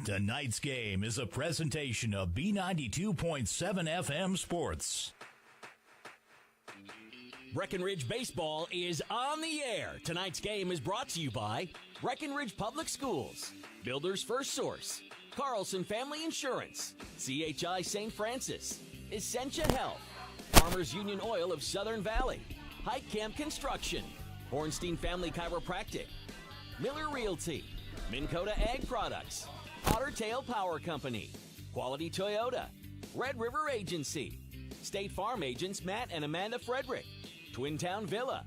Tonight's game is a presentation of B92.7 FM Sports. Breckenridge Baseball is on the air. Tonight's game is brought to you by Breckenridge Public Schools, Builder's First Source, Carlson Family Insurance, CHI St. Francis, Essentia Health, Farmers Union Oil of Southern Valley, Hike Camp Construction, Hornstein Family Chiropractic, Miller Realty, Minn Kota Ag Products, Otter Tail Power Company, Quality Toyota, Red River Agency, State Farm agents Matt and Amanda Frederick, Twin Town Villa,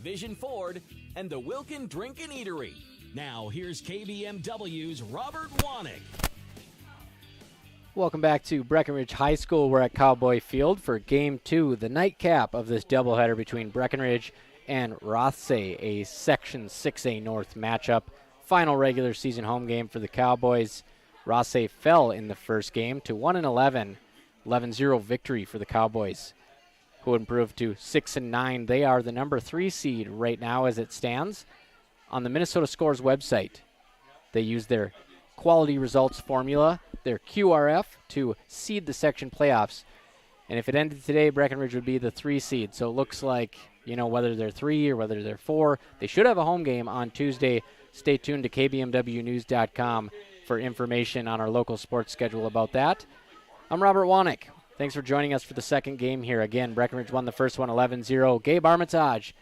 Vision Ford, and the Wilkin Drink and Eatery. Now, here's KBMW's Robert Wanick. Welcome back to Breckenridge High School. We're at Cowboy Field for Game 2, the nightcap of this doubleheader between Breckenridge and Rothsay, a Section 6A North matchup. Final regular season home game for the Cowboys. Rothsay fell in the first game to 1-11, 11-0 victory for the Cowboys, who improved to 6-9. They are the number 3 seed right now as it stands. On the Minnesota Scores website, they use their quality results formula, their QRF, to seed the section playoffs. And if it ended today, Breckenridge would be the 3 seed. So it looks like, whether they're 3 or whether they're 4, they should have a home game on Tuesday. Stay tuned to KBMWnews.com for information on our local sports schedule about that. I'm Robert Wanick. Thanks for joining us for the second game here. Again, Breckenridge won the first one 11-0. Gabe Armitage,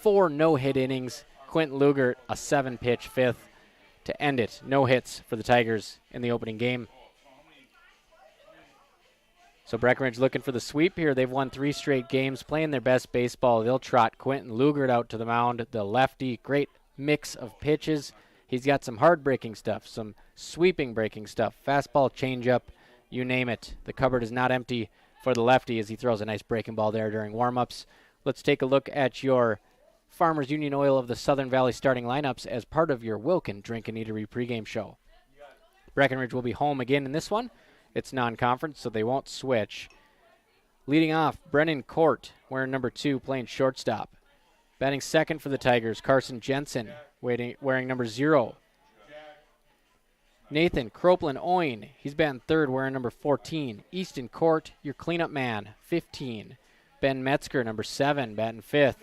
4 no-hit innings. Quentin Lugert, a 7-pitch fifth to end it. No hits for the Tigers in the opening game. So Breckenridge looking for the sweep here. They've won 3 straight games, playing their best baseball. They'll trot Quentin Lugert out to the mound, the lefty. Great mix of pitches. He's got some hard-breaking stuff, some sweeping-breaking stuff, fastball, changeup, you name it. The cupboard is not empty for the lefty as he throws a nice breaking ball there during warm-ups. Let's take a look at your Farmers Union Oil of the Southern Valley starting lineups as part of your Wilkin Drink and Eatery pregame show. Breckenridge will be home again in this one. It's non-conference, so they won't switch. Leading off, Brennan Court, wearing number 2, playing shortstop. Batting second for the Tigers, Carson Jensen, wearing number 0. Nathan Croplin-Oin, he's batting third, wearing number 14. Easton Court, your cleanup man, 15. Ben Metzger, number 7, batting fifth.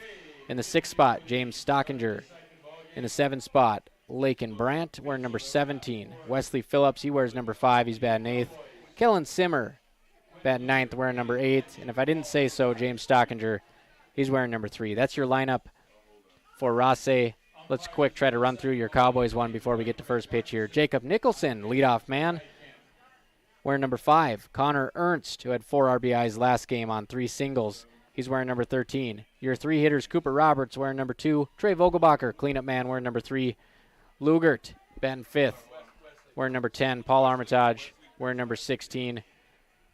In the 6th spot, James Stockinger. In the 7th spot, Lakin Brandt, wearing number 17. Wesley Phillips, he wears number 5, he's batting 8th. Kellen Simmer, batting 9th, wearing number 8. And if I didn't say so, James Stockinger, he's wearing number 3. That's your lineup for Rothsay. Let's quick try to run through your Cowboys one before we get to first pitch here. Jacob Nicholson, leadoff man, wearing number 5. Connor Ernst, who had 4 RBIs last game on 3 singles, he's wearing number 13. Your 3 hitters, Cooper Roberts, wearing number 2. Trey Vogelbacher, cleanup man, wearing number 3. Lugert, batting 5th, wearing number 10. Paul Armitage, wearing number 16.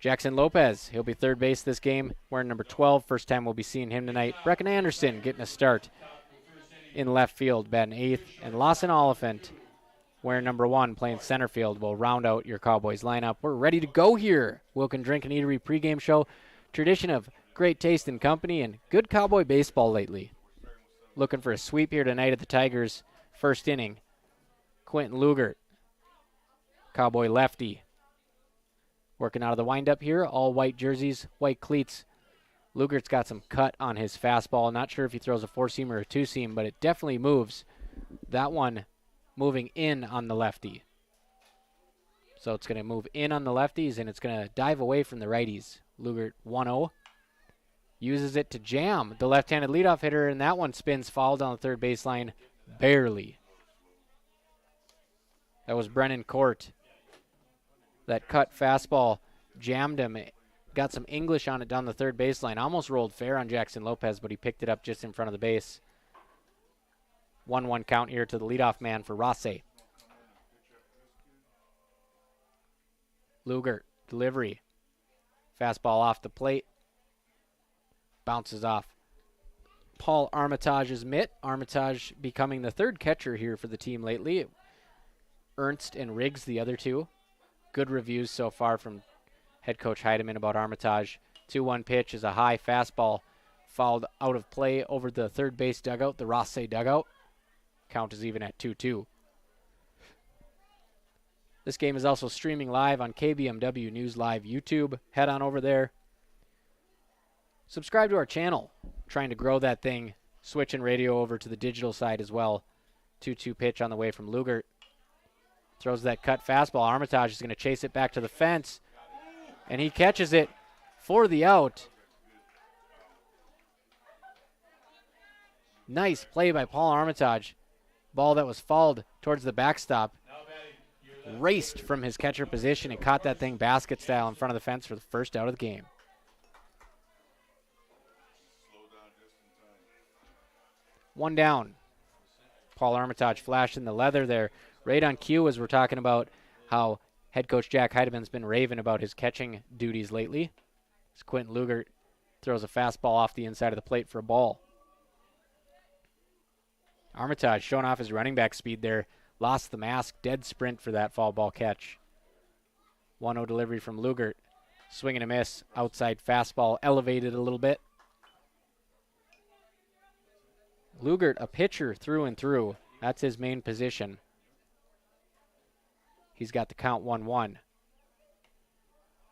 Jackson Lopez, he'll be third base this game, wearing number 12. First time we'll be seeing him tonight. Brecken Anderson getting a start in left field, batting 8th. And Lawson Oliphant, wearing number 1, playing center field, will round out your Cowboys lineup. We're ready to go here. Wilkin Drink and Eatery pregame show. Tradition of great taste and company and good Cowboy baseball lately. Looking for a sweep here tonight at the Tigers' first inning. Quentin Lugert, Cowboy lefty, working out of the windup here. All white jerseys, white cleats. Lugert's got some cut on his fastball. Not sure if he throws a 4-seam or a 2-seam, but it definitely moves. That one moving in on the lefty. So it's going to move in on the lefties, and it's going to dive away from the righties. Lugert 1-0. Uses it to jam the left-handed leadoff hitter, and that one spins foul down the third baseline barely. That was Brennan Court. That cut fastball jammed him. Got some English on it down the third baseline. Almost rolled fair on Jackson Lopez, but he picked it up just in front of the base. 1-1 count here to the leadoff man for Rothsay. Lugert, delivery. Fastball off the plate. Bounces off Paul Armitage's mitt. Armitage becoming the third catcher here for the team lately. Ernst and Riggs, the other 2. Good reviews so far from head coach Heidemann about Armitage. 2-1 pitch is a high fastball fouled out of play over the third base dugout, the Rothsay dugout. Count is even at 2-2. This game is also streaming live on KBMW News Live YouTube. Head on over there. Subscribe to our channel. Trying to grow that thing. Switching radio over to the digital side as well. 2-2 pitch on the way from Lugert. Throws that cut fastball. Armitage is going to chase it back to the fence. And he catches it for the out. Nice play by Paul Armitage. Ball that was fouled towards the backstop. Raced from his catcher position and caught that thing basket style in front of the fence for the first out of the game. One down. Paul Armitage flashing the leather there. Right on cue as we're talking about how head coach Jack Heidemann's been raving about his catching duties lately. As Quentin Lugert throws a fastball off the inside of the plate for a ball. Armitage showing off his running back speed there. Lost the mask. Dead sprint for that foul ball catch. 1-0 delivery from Lugert. Swing and a miss. Outside fastball elevated a little bit. Lugert, a pitcher through and through. That's his main position. He's got the count 1-1.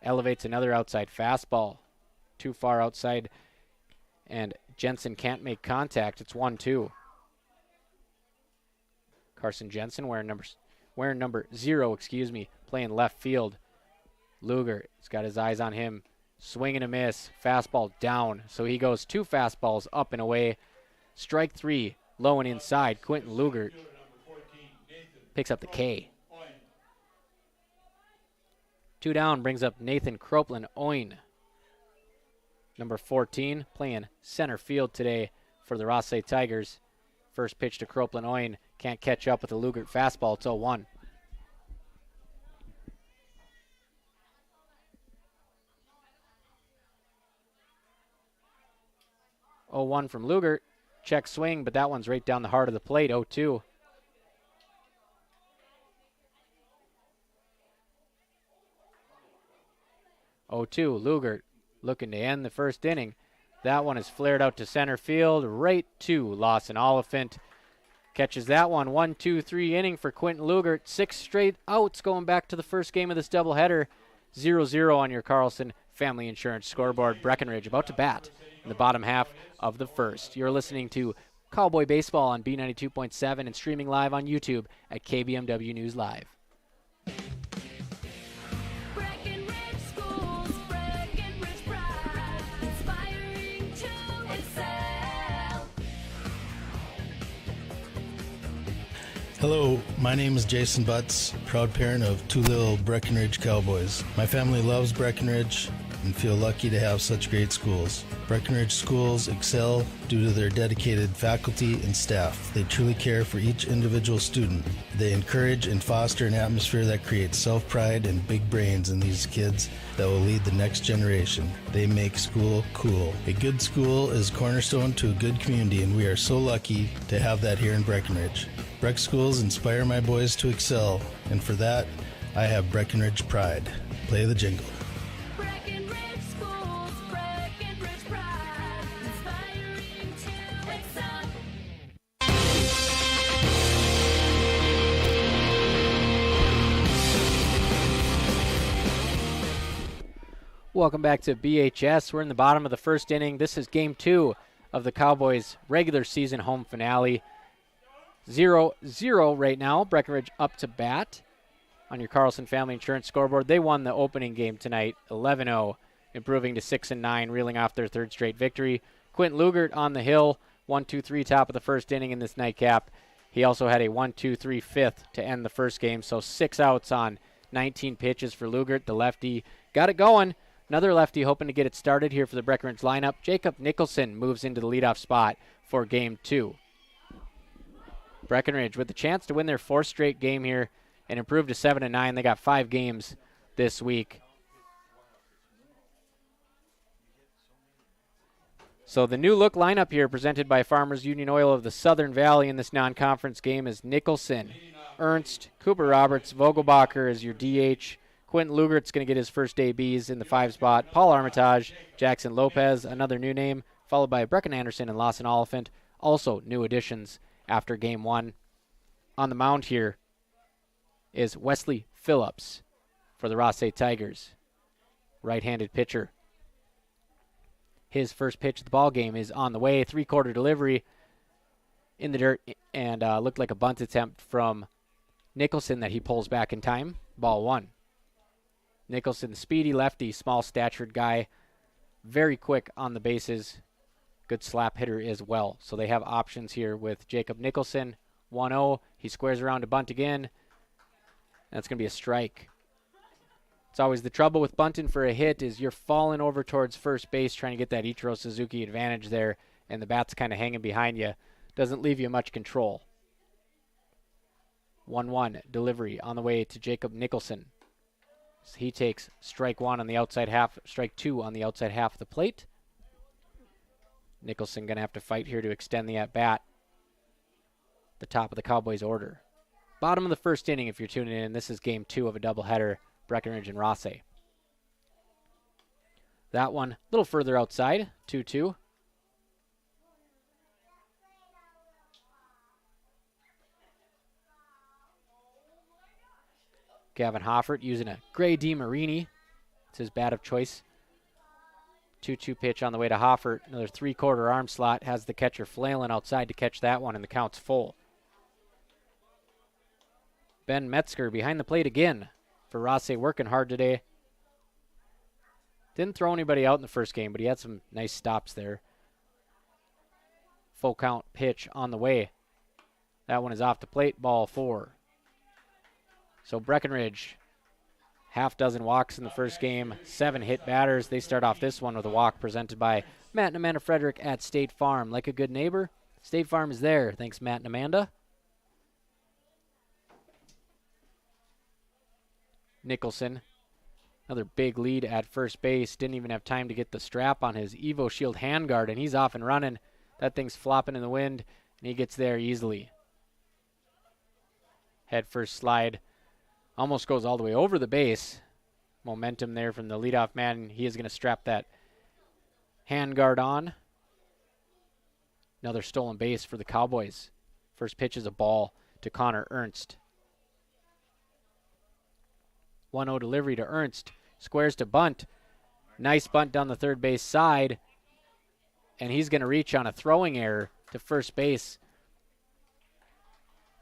Elevates another outside fastball. Too far outside, and Jensen can't make contact. It's 1-2. Carson Jensen wearing number 0, playing left field. Lugert has got his eyes on him. Swing and a miss. Fastball down. So he goes 2 fastballs up and away. Strike 3, low and inside. Quentin Lugert picks up the K. 2 down brings up Nathan Croplin-Oin. Number 14, playing center field today for the Rothsay Tigers. First pitch to Croplin-Oin. Can't catch up with the Lugert fastball. It's 0-1. From Lugert. Check swing, but that one's right down the heart of the plate. 0-2. Lugert looking to end the first inning. That one is flared out to center field, right to Lawson Oliphant. Catches that one. 1-2-3 inning for Quentin Lugert. 6 straight outs going back to the first game of this doubleheader. 0-0 on your Carlson Family Insurance scoreboard. Breckenridge about to bat in the bottom half of the first. You're listening to Cowboy Baseball on B92.7 and streaming live on YouTube at KBMW News Live. Breckenridge Schools, Breckenridge pride, inspiring to excel. Hello, my name is Jason Butts, proud parent of 2 little Breckenridge Cowboys. My family loves Breckenridge and feel lucky to have such great schools. Breckenridge schools excel due to their dedicated faculty and staff. They truly care for each individual student. They encourage and foster an atmosphere that creates self-pride and big brains in these kids that will lead the next generation. They make school cool. A good school is cornerstone to a good community, and we are so lucky to have that here in Breckenridge. Breck schools inspire my boys to excel, and for that, I have Breckenridge pride. Play the jingle. Breckenridge Schools, Breckenridge pride, inspiring to excel. Welcome back to BHS. We're in the bottom of the first inning. This is game 2 of the Cowboys' regular season home finale. 0-0 right now. Breckenridge up to bat on your Carlson Family Insurance scoreboard. They won the opening game tonight, 11-0, improving to 6-9, reeling off their 3rd straight victory. Quentin Lugert on the hill, 1-2-3 top of the first inning in this nightcap. He also had a 1-2-3 fifth to end the first game, so 6 outs on 19 pitches for Lugert. The lefty got it going. Another lefty hoping to get it started here for the Breckenridge lineup. Jacob Nicholson moves into the leadoff spot for game 2. Breckenridge with the chance to win their 4th straight game here and improve to 7-9. They got 5 games this week. So the new look lineup here presented by Farmers Union Oil of the Southern Valley in this non-conference game is Nicholson, Ernst, Cooper Roberts, Vogelbacher is your DH. Quentin Lugert's going to get his first ABs in the 5 spot. Paul Armitage, Jackson Lopez, another new name, followed by Brecken Anderson and Lawson Oliphant, also new additions after game 1. On the mound here is Wesley Phillips for the Rothsay Tigers. Right-handed pitcher. His first pitch of the ball game is on the way. Three-quarter delivery in the dirt, and looked like a bunt attempt from Nicholson that he pulls back in time. Ball one. Nicholson, speedy lefty, small-statured guy, very quick on the bases. Good slap hitter as well. So they have options here with Jacob Nicholson. 1-0. He squares around to bunt again. That's going to be a strike. It's always the trouble with bunting for a hit is you're falling over towards first base trying to get that Ichiro Suzuki advantage there, and the bat's kind of hanging behind you. Doesn't leave you much control. 1-1 delivery on the way to Jacob Nicholson. So he takes strike one on the outside half, strike two on the outside half of the plate. Nicholson going to have to fight here to extend the at-bat. The top of the Cowboys order. Bottom of the first inning if you're tuning in. This is game 2 of a doubleheader, Breckenridge and Rothsay. That one a little further outside, 2-2. Gavin Hoffert using a Gray D. Marini. It's his bat of choice. 2-2 pitch on the way to Hoffert. Another three-quarter arm slot. Has the catcher flailing outside to catch that one, and the count's full. Ben Metzger behind the plate again for Rothsay, working hard today. Didn't throw anybody out in the first game, but he had some nice stops there. Full count pitch on the way. That one is off the plate, ball 4. So Breckenridge, half dozen walks in the first game, 7 hit batters. They start off this one with a walk presented by Matt and Amanda Frederick at State Farm. Like a good neighbor, State Farm is there. Thanks, Matt and Amanda. Nicholson, another big lead at first base. Didn't even have time to get the strap on his Evo Shield handguard, and he's off and running. That thing's flopping in the wind, and he gets there easily. Head first slide. Almost goes all the way over the base. Momentum there from the leadoff man. He is going to strap that handguard on. Another stolen base for the Cowboys. First pitch is a ball to Connor Ernst. 1-0 delivery to Ernst. Squares to bunt. Nice bunt down the third base side. And he's going to reach on a throwing error to first base.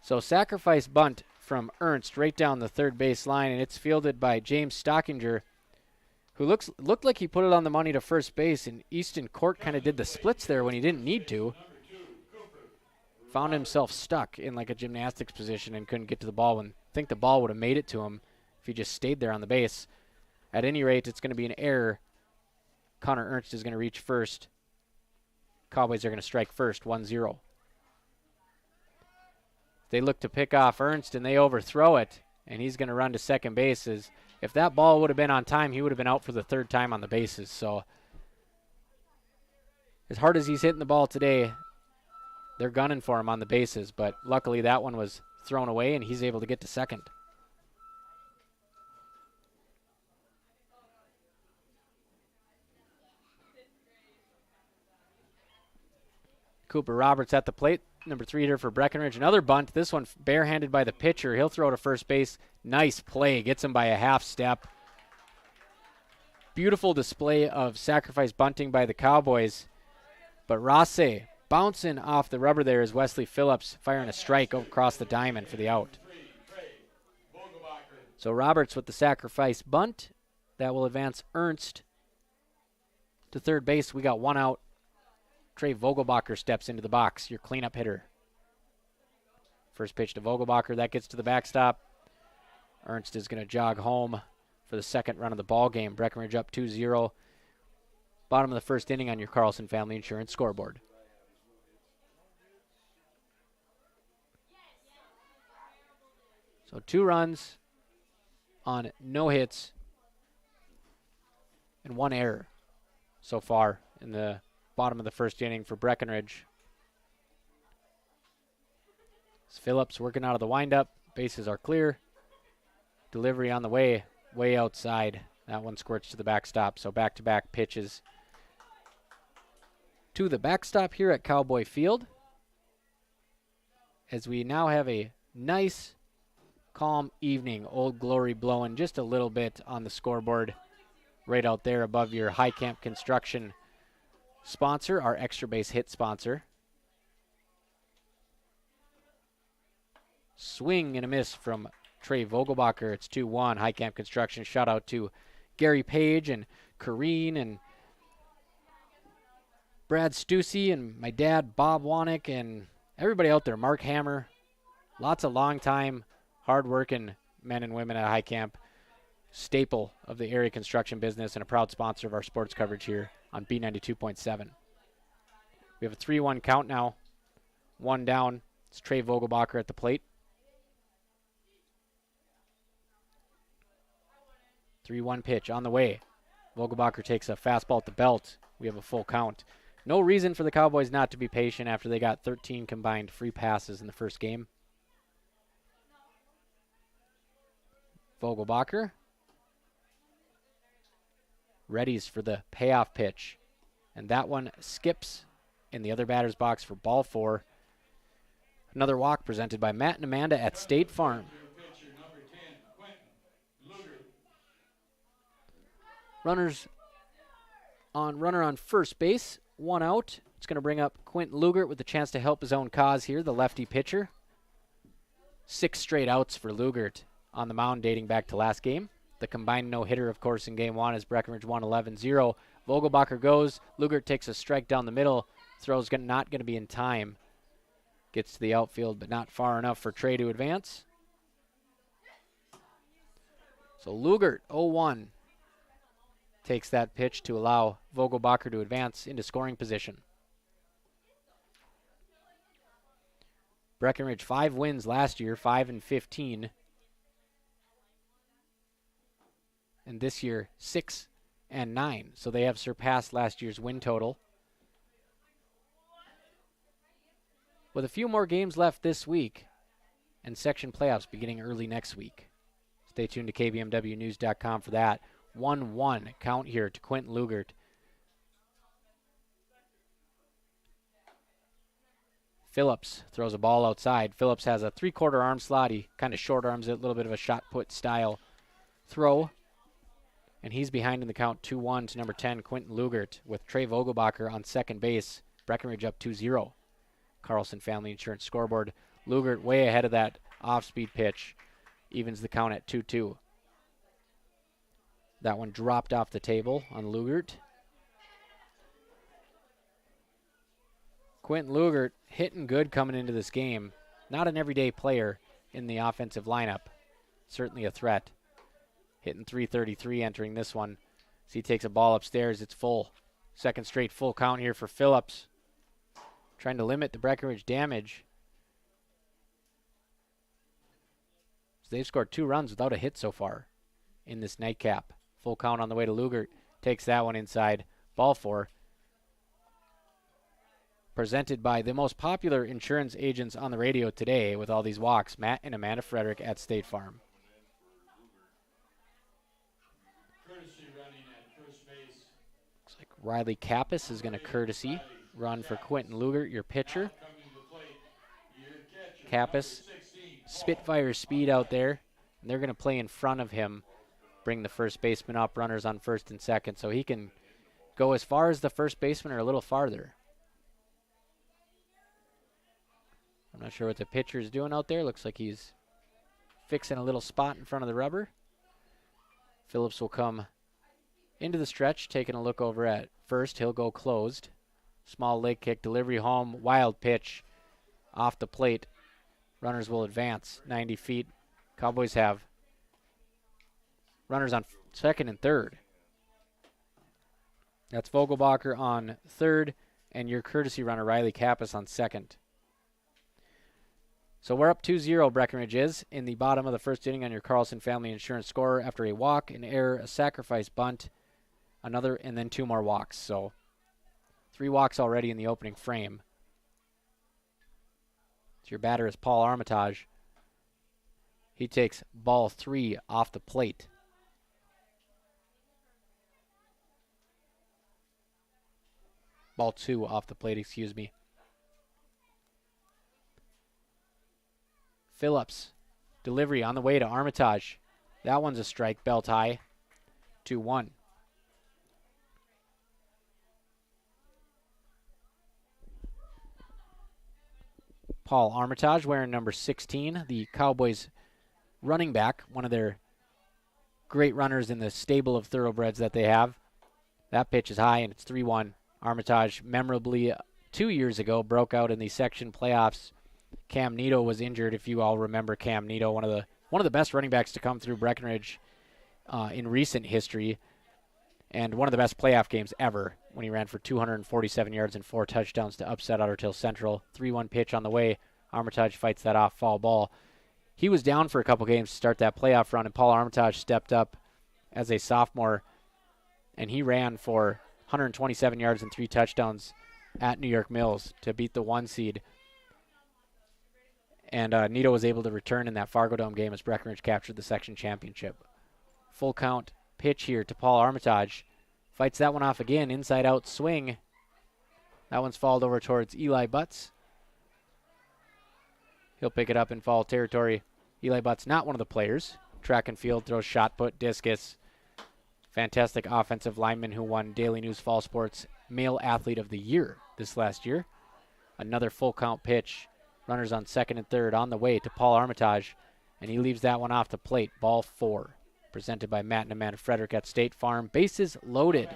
So sacrifice bunt from Ernst right down the third base line, and it's fielded by James Stockinger, who looked like he put it on the money to first base, and Easton Court kind of did the splits there when he didn't need to. Found himself stuck in like a gymnastics position and couldn't get to the ball. I think the ball would have made it to him if he just stayed there on the base. At any rate, it's going to be an error. Connor Ernst is going to reach first. Cowboys are going to strike first, 1-0. They look to pick off Ernst, and they overthrow it, and he's going to run to second base. If that ball would have been on time, he would have been out for the third time on the bases. So as hard as he's hitting the ball today, they're gunning for him on the bases, but luckily that one was thrown away, and he's able to get to second. Cooper Roberts at the plate. Number 3 hitter for Breckenridge. Another bunt. This one barehanded by the pitcher. He'll throw to first base. Nice play. Gets him by a half step. Beautiful display of sacrifice bunting by the Cowboys. But Rothsay bouncing off the rubber there is Wesley Phillips firing a strike across the diamond for the out. So Roberts with the sacrifice bunt. That will advance Ernst to third base. We got one out. Trey Vogelbacher steps into the box, your cleanup hitter. First pitch to Vogelbacher, that gets to the backstop. Ernst is going to jog home for the second run of the ball game. Breckenridge up 2-0. Bottom of the first inning on your Carlson Family Insurance scoreboard. So 2 runs on no hits and 1 error so far in the bottom of the first inning for Breckenridge. It's Phillips working out of the windup. Bases are clear. Delivery on the way outside. That one squirts to the backstop. So back-to-back pitches to the backstop here at Cowboy Field. As we now have a nice calm evening. Old Glory blowing just a little bit on the scoreboard right out there above your High Camp Construction sponsor, our Extra Base Hit sponsor. Swing and a miss from Trey Vogelbacher. It's 2-1. High Camp Construction. Shout out to Gary Page and Kareen and Brad Stussy and my dad, Bob Wanick, and everybody out there. Mark Hammer. Lots of long-time, hard-working men and women at High Camp. Staple of the area construction business and a proud sponsor of our sports coverage here on B92.7. We have a 3-1 count now. One down. It's Trey Vogelbacher at the plate. 3-1 pitch on the way. Vogelbacher takes a fastball at the belt. We have a full count. No reason for the Cowboys not to be patient after they got 13 combined free passes in the first game. Vogelbacher readies for the payoff pitch. And that one skips in the other batter's box for ball 4. Another walk presented by Matt and Amanda at State Farm. Runner on first base, 1 out. It's going to bring up Quentin Lugert with a chance to help his own cause here, the lefty pitcher. 6 straight outs for Lugert on the mound dating back to last game. The combined no-hitter, of course, in game 1 as Breckenridge won 11-0. Vogelbacher goes. Lugert takes a strike down the middle. Throw's not going to be in time. Gets to the outfield, but not far enough for Trey to advance. So Lugert, 0-1. Takes that pitch to allow Vogelbacher to advance into scoring position. Breckenridge 5 wins last year, 5-15. And this year 6-9. So they have surpassed last year's win total. With a few more games left this week and section playoffs beginning early next week. Stay tuned to KBMWnews.com for that. 1-1 count here to Quentin Lugert. Phillips throws a ball outside. Phillips has a 3/4 arm slot. He kind of short arms it, a little bit of a shot put style throw. And he's behind in the count 2-1 to number 10, Quentin Lugert, with Trey Vogelbacher on second base. Breckenridge up 2-0. Carlson Family Insurance scoreboard. Lugert way ahead of that off-speed pitch. Evens the count at 2-2. That one dropped off the table on Lugert. Quentin Lugert hitting good coming into this game. Not an everyday player in the offensive lineup. Certainly a threat. Hitting .333 entering this one. So he takes a ball upstairs. It's full. Second straight full count here for Phillips. Trying to limit the Breckenridge damage. So they've scored 2 runs without a hit so far in this nightcap. Full count on the way to Lugert. Takes that one inside. Ball 4. Presented by the most popular insurance agents on the radio today with all these walks, Matt and Amanda Frederick at State Farm. Looks like Riley Kappas is going to courtesy run for Quentin Lugert, your pitcher. Kappas, Spitfire speed out there, and they're going to play in front of him. Bring the first baseman up, runners on first and second, so he can go as far as the first baseman or a little farther. I'm not sure what the pitcher is doing out there. Looks like he's fixing a little spot in front of the rubber. Phillips will come into the stretch, taking a look over at first. He'll go closed. Small leg kick, delivery home, wild pitch off the plate. Runners will advance 90 feet. Cowboys have runners on second and third. That's Vogelbacher on third, and your courtesy runner, Riley Kappas, on second. So we're up 2-0, Breckenridge is, in the bottom of the first inning on your Carlson Family Insurance score after a walk, an error, a sacrifice bunt, another, and then 2 more walks. So 3 walks already in the opening frame. So your batter is Paul Armitage. He takes ball 3 off the plate. Ball 2 off the plate, excuse me. Phillips Delivery on the way to Armitage. That one's a strike, belt high. 2-1. Paul Armitage wearing number 16, the Cowboys running back, one of their great runners in the stable of thoroughbreds that they have. That pitch is high, and it's 3-1. Armitage memorably 2 years ago broke out in the section playoffs. Cam Neto was injured, if you all remember Cam Neto, one of the best running backs to come through Breckenridge in recent history, and one of the best playoff games ever when he ran for 247 yards and 4 touchdowns to upset Otter Tail Central. 3-1 pitch on the way. Armitage fights that off, foul ball. He was down for a couple games to start that playoff run, and Paul Armitage stepped up as a sophomore, and he ran for 127 yards and 3 touchdowns at New York Mills to beat the 1 seed. And Neto was able to return in that Fargo Dome game as Breckenridge captured the section championship. Full count pitch here to Paul Armitage. Fights that one off again, inside out swing. That one's fouled over towards Eli Butts. He'll pick it up in foul territory. Eli Butts, not one of the players. Track and field, throws shot put, discus. Fantastic offensive lineman who won Daily News Fall Sports Male Athlete of the Year this last year. Another full count pitch. Runners on second and third on the way to Paul Armitage, and he leaves that one off the plate. Ball 4. Presented by Matt and Amanda Frederick at State Farm. Bases loaded.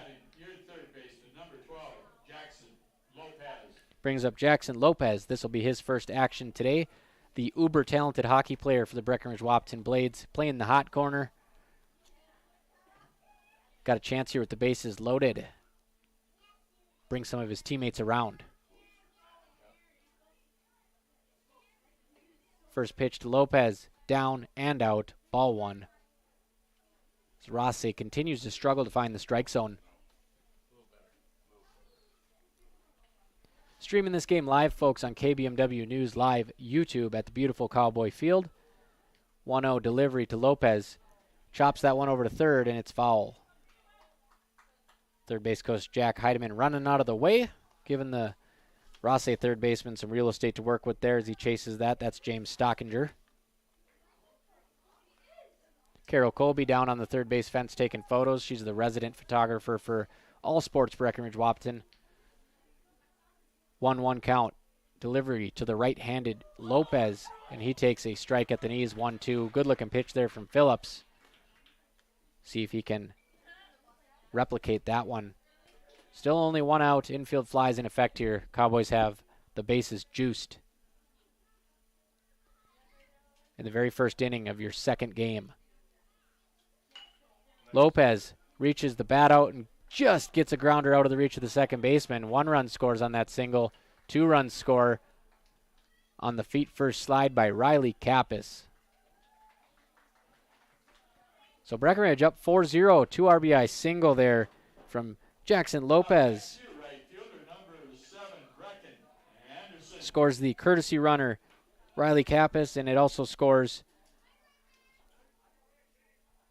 Brings up Jackson Lopez. This will be his first action today. The uber-talented hockey player for the Breckenridge Wahpeton Blades, playing the hot corner. Got a chance here with the bases loaded. Bring some of his teammates around. First pitch to Lopez. Down and out. Ball 1. As Rothsay continues to struggle to find the strike zone. Streaming this game live, folks, on KBMW News Live YouTube at the beautiful Cowboy Field. 1-0 delivery to Lopez. Chops that one over to third, and it's foul. Third base coach Jack Heidemann running out of the way, giving the Rothsay third baseman some real estate to work with there as he chases that. That's James Stockinger. Carol Colby down on the third base fence taking photos. She's the resident photographer for All Sports Breckenridge Wahpeton. 1-1 count. Delivery to the right-handed Lopez, and he takes a strike at the knees. 1-2. Good-looking pitch there from Phillips. See if he can replicate that one. Still only 1 out. Infield flies in effect here. Cowboys have the bases juiced in the very first inning of your second game. Lopez reaches the bat out and just gets a grounder out of the reach of the second baseman. 1 run scores on that single. 2 runs score on the feet first slide by Riley Kappas. So Breckenridge up 4-0. 2 RBI single there from Jackson Lopez. Scores the courtesy runner Riley Kappas, and it also scores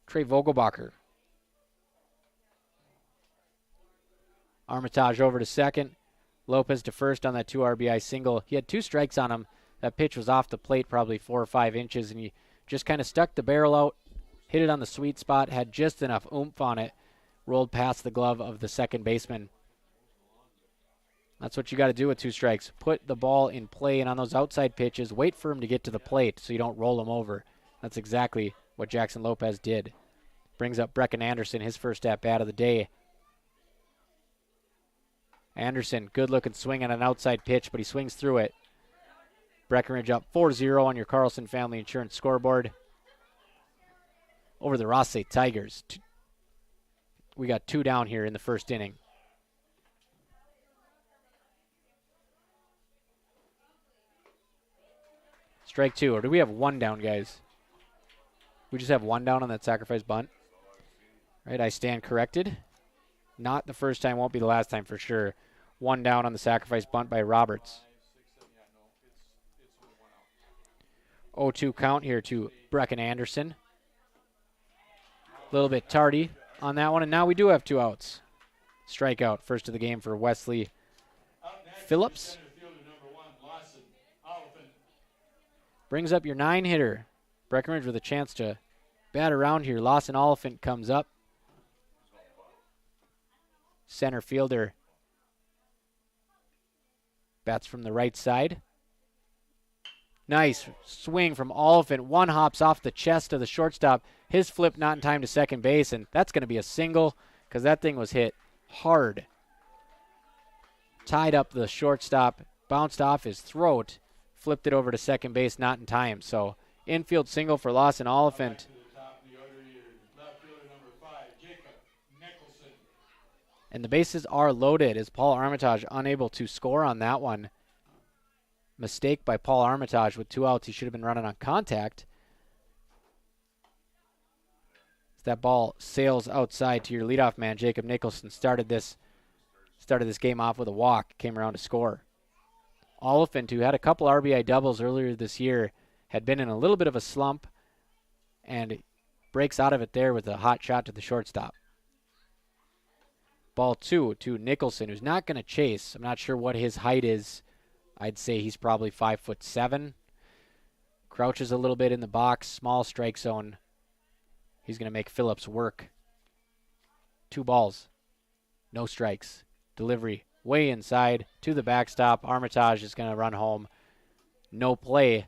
Trey Vogelbacher. Armitage over to second. Lopez to first on that 2 RBI single. He had 2 strikes on him. That pitch was off the plate probably 4 or 5 inches, and he just kind of stuck the barrel out, hit it on the sweet spot, had just enough oomph on it, rolled past the glove of the second baseman. That's what you got to do with 2 strikes. Put the ball in play, and on those outside pitches, wait for him to get to the plate so you don't roll him over. That's exactly what Jackson Lopez did. Brings up Brecken Anderson, his first at-bat of the day. Anderson, good-looking swing on an outside pitch, but he swings through it. Breckenridge up 4-0 on your Carlson Family Insurance scoreboard over the Rothsay Tigers. We got 2 down here in the first inning. Strike 2, or do we have 1 down, guys? We just have 1 down on that sacrifice bunt. Right, I stand corrected. Not the first time, won't be the last time for sure. 1 down on the sacrifice bunt by Roberts. 0-2 count here to Brecken Anderson. A little bit tardy on that one, and now we do have 2 outs. Strikeout, first of the game for Wesley Phillips. Brings up your 9-hitter, Breckenridge with a chance to bat around here. Lawson Oliphant comes up. Center fielder bats from the right side. Nice swing from Oliphant. One hops off the chest of the shortstop. His flip not in time to second base, and that's going to be a single because that thing was hit hard. Tied up the shortstop, bounced off his throat, flipped it over to second base, not in time. So infield single for Lawson Oliphant. And the bases are loaded as Paul Armitage unable to score on that one. Mistake by Paul Armitage with 2 outs. He should have been running on contact. As that ball sails outside to your leadoff man, Jacob Nicholson started this game off with a walk, came around to score. Oliphant, who had a couple RBI doubles earlier this year, had been in a little bit of a slump and breaks out of it there with a hot shot to the shortstop. Ball 2 to Nicholson, who's not going to chase. I'm not sure what his height is. I'd say he's probably 5'7". Crouches a little bit in the box, small strike zone. He's going to make Phillips work. 2 balls, no strikes. Delivery way inside to the backstop. Armitage is going to run home. No play.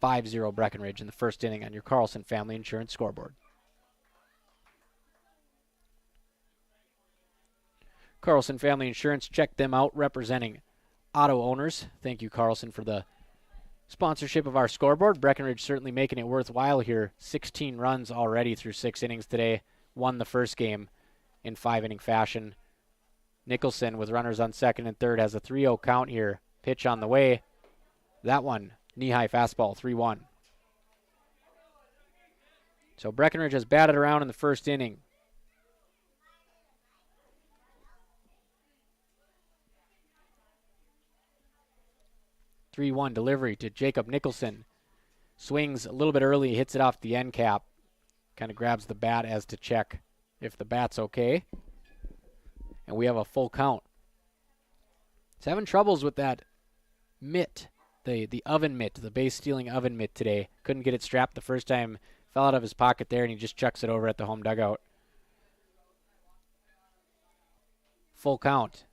5-0 Breckenridge in the first inning on your Carlson Family Insurance scoreboard. Carlson Family Insurance, check them out, representing auto owners. Thank you, Carlson, for the sponsorship of our scoreboard. Breckenridge certainly making it worthwhile here. 16 runs already through 6 innings today. Won the first game in 5-inning fashion. Nicholson with runners on second and third has a 3-0 count here. Pitch on the way. That one, knee-high fastball, 3-1. So Breckenridge has batted around in the first inning. (3-1) delivery to Jacob Nicholson. Swings a little bit early, hits it off the end cap. Kind of grabs the bat as to check if the bat's okay. And we have a full count. He's having troubles with that mitt, the oven mitt, the base stealing oven mitt today. Couldn't get it strapped the first time. Fell out of his pocket there, and he just chucks it over at the home dugout. Full count.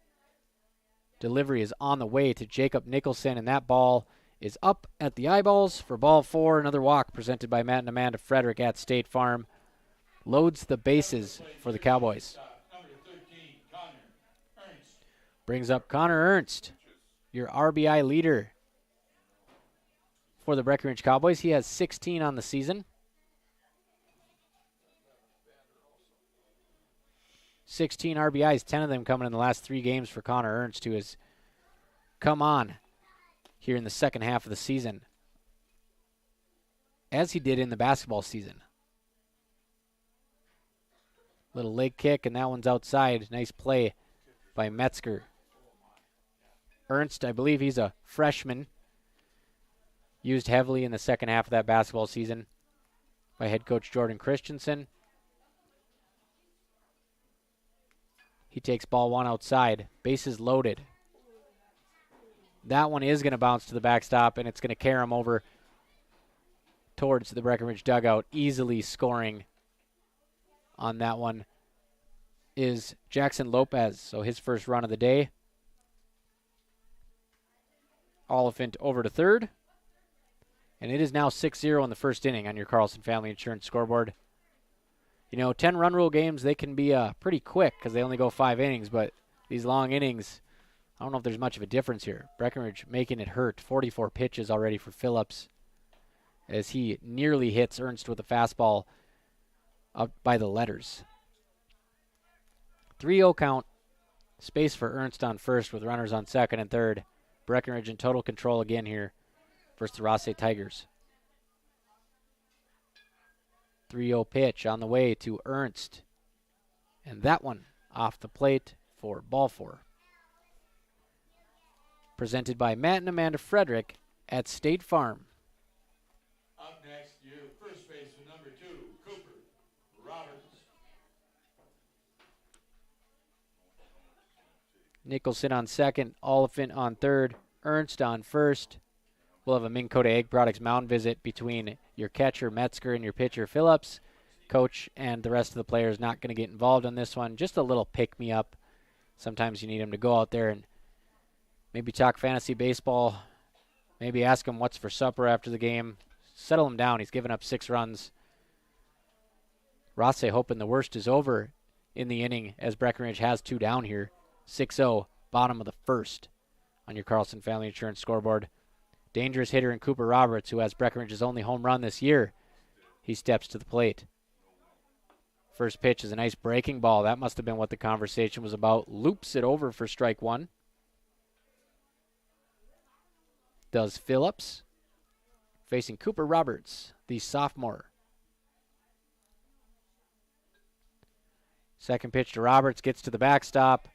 Delivery is on the way to Jacob Nicholson, and that ball is up at the eyeballs for ball 4. Another walk presented by Matt and Amanda Frederick at State Farm. Loads the bases for the Cowboys. Brings up Connor Ernst, your RBI leader for the Breckenridge Cowboys. He has 16 on the season. 16 RBIs, 10 of them coming in the last 3 games for Connor Ernst, who has come on here in the second half of the season, as he did in the basketball season. Little leg kick, and that one's outside. Nice play by Metzger. Ernst, I believe he's a freshman, used heavily in the second half of that basketball season by head coach Jordan Christensen. He takes ball 1 outside. Bases loaded. That one is going to bounce to the backstop, and it's going to carry him over towards the Breckenridge dugout. Easily scoring on that one is Jackson Lopez. So his first run of the day. Oliphant over to third. And it is now 6-0 in the first inning on your Carlson Family Insurance scoreboard. 10-run rule games, they can be pretty quick because they only go 5 innings, but these long innings, I don't know if there's much of a difference here. Breckenridge making it hurt. 44 pitches already for Phillips as he nearly hits Ernst with a fastball up by the letters. 3-0 count. Space for Ernst on first with runners on second and third. Breckenridge in total control again here versus the Rothsay Tigers. 3-0 pitch on the way to Ernst. And that one off the plate for ball 4. Presented by Matt and Amanda Frederick at State Farm. Up next, your first baseman, number 2, Cooper Roberts. Nicholson on second, Oliphant on third, Ernst on first. We'll have a Minn Kota Egg Products mound visit between your catcher Metzger and your pitcher Phillips. Coach and the rest of the players not going to get involved on this one. Just a little pick-me-up. Sometimes you need him to go out there and maybe talk fantasy baseball. Maybe ask him what's for supper after the game. Settle him down. He's given up 6 runs. Rothsay hoping the worst is over in the inning as Breckenridge has 2 down here. 6-0, bottom of the first on your Carlson Family Insurance scoreboard. Dangerous hitter in Cooper Roberts, who has Breckenridge's only home run this year. He steps to the plate. First pitch is a nice breaking ball. That must have been what the conversation was about. Loops it over for strike 1. Does Phillips. Facing Cooper Roberts, the sophomore. Second pitch to Roberts, gets to the backstop.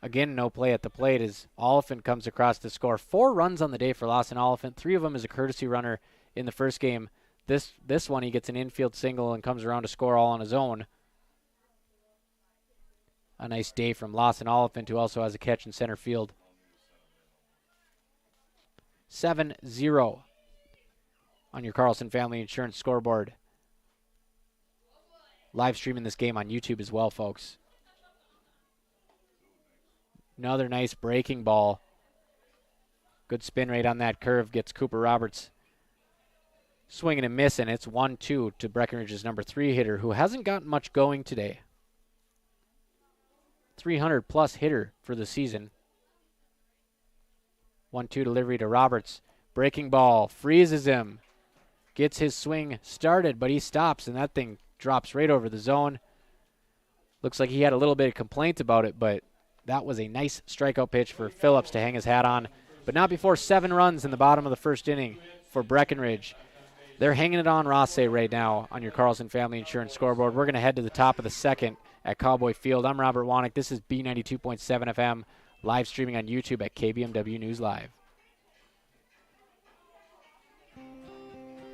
Again, no play at the plate as Oliphant comes across to score. 4 runs on the day for Lawson Oliphant. 3 of them is a courtesy runner in the first game. This one he gets an infield single and comes around to score all on his own. A nice day from Lawson Oliphant, who also has a catch in center field. 7-0 on your Carlson Family Insurance scoreboard. Live streaming this game on YouTube as well, folks. Another nice breaking ball. Good spin rate on that curve. Gets Cooper Roberts swinging and missing. It's 1-2 to Breckenridge's number 3 hitter, who hasn't gotten much going today. 300-plus hitter for the season. 1-2 delivery to Roberts. Breaking ball. Freezes him. Gets his swing started, but he stops, and that thing drops right over the zone. Looks like he had a little bit of complaint about it, but that was a nice strikeout pitch for Phillips to hang his hat on. But not before 7 runs in the bottom of the first inning for Breckenridge. They're hanging it on Rothsay right now on your Carlson Family Insurance scoreboard. We're going to head to the top of the second at Cowboy Field. I'm Robert Wanick. This is B92.7 FM, live streaming on YouTube at KBMW News Live.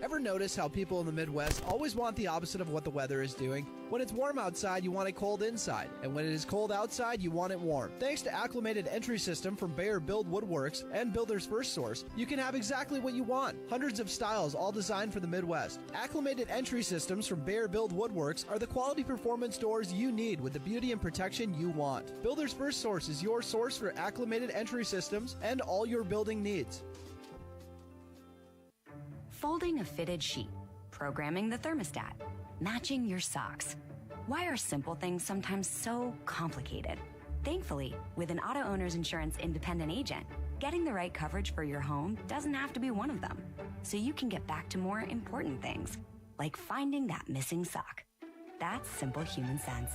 Ever notice how people in the Midwest always want the opposite of what the weather is doing? When it's warm outside, you want it cold inside. And when it is cold outside, you want it warm. Thanks to Acclimated Entry System from Bayer Build Woodworks and Builder's First Source, you can have exactly what you want. Hundreds of styles, all designed for the Midwest. Acclimated Entry Systems from Bayer Build Woodworks are the quality performance doors you need with the beauty and protection you want. Builder's First Source is your source for acclimated entry systems and all your building needs. Folding a fitted sheet, programming the thermostat, matching your socks. Why are simple things sometimes so complicated? Thankfully, with an auto owner's insurance independent agent, getting the right coverage for your home doesn't have to be one of them. So you can get back to more important things, like finding that missing sock. That's simple human sense.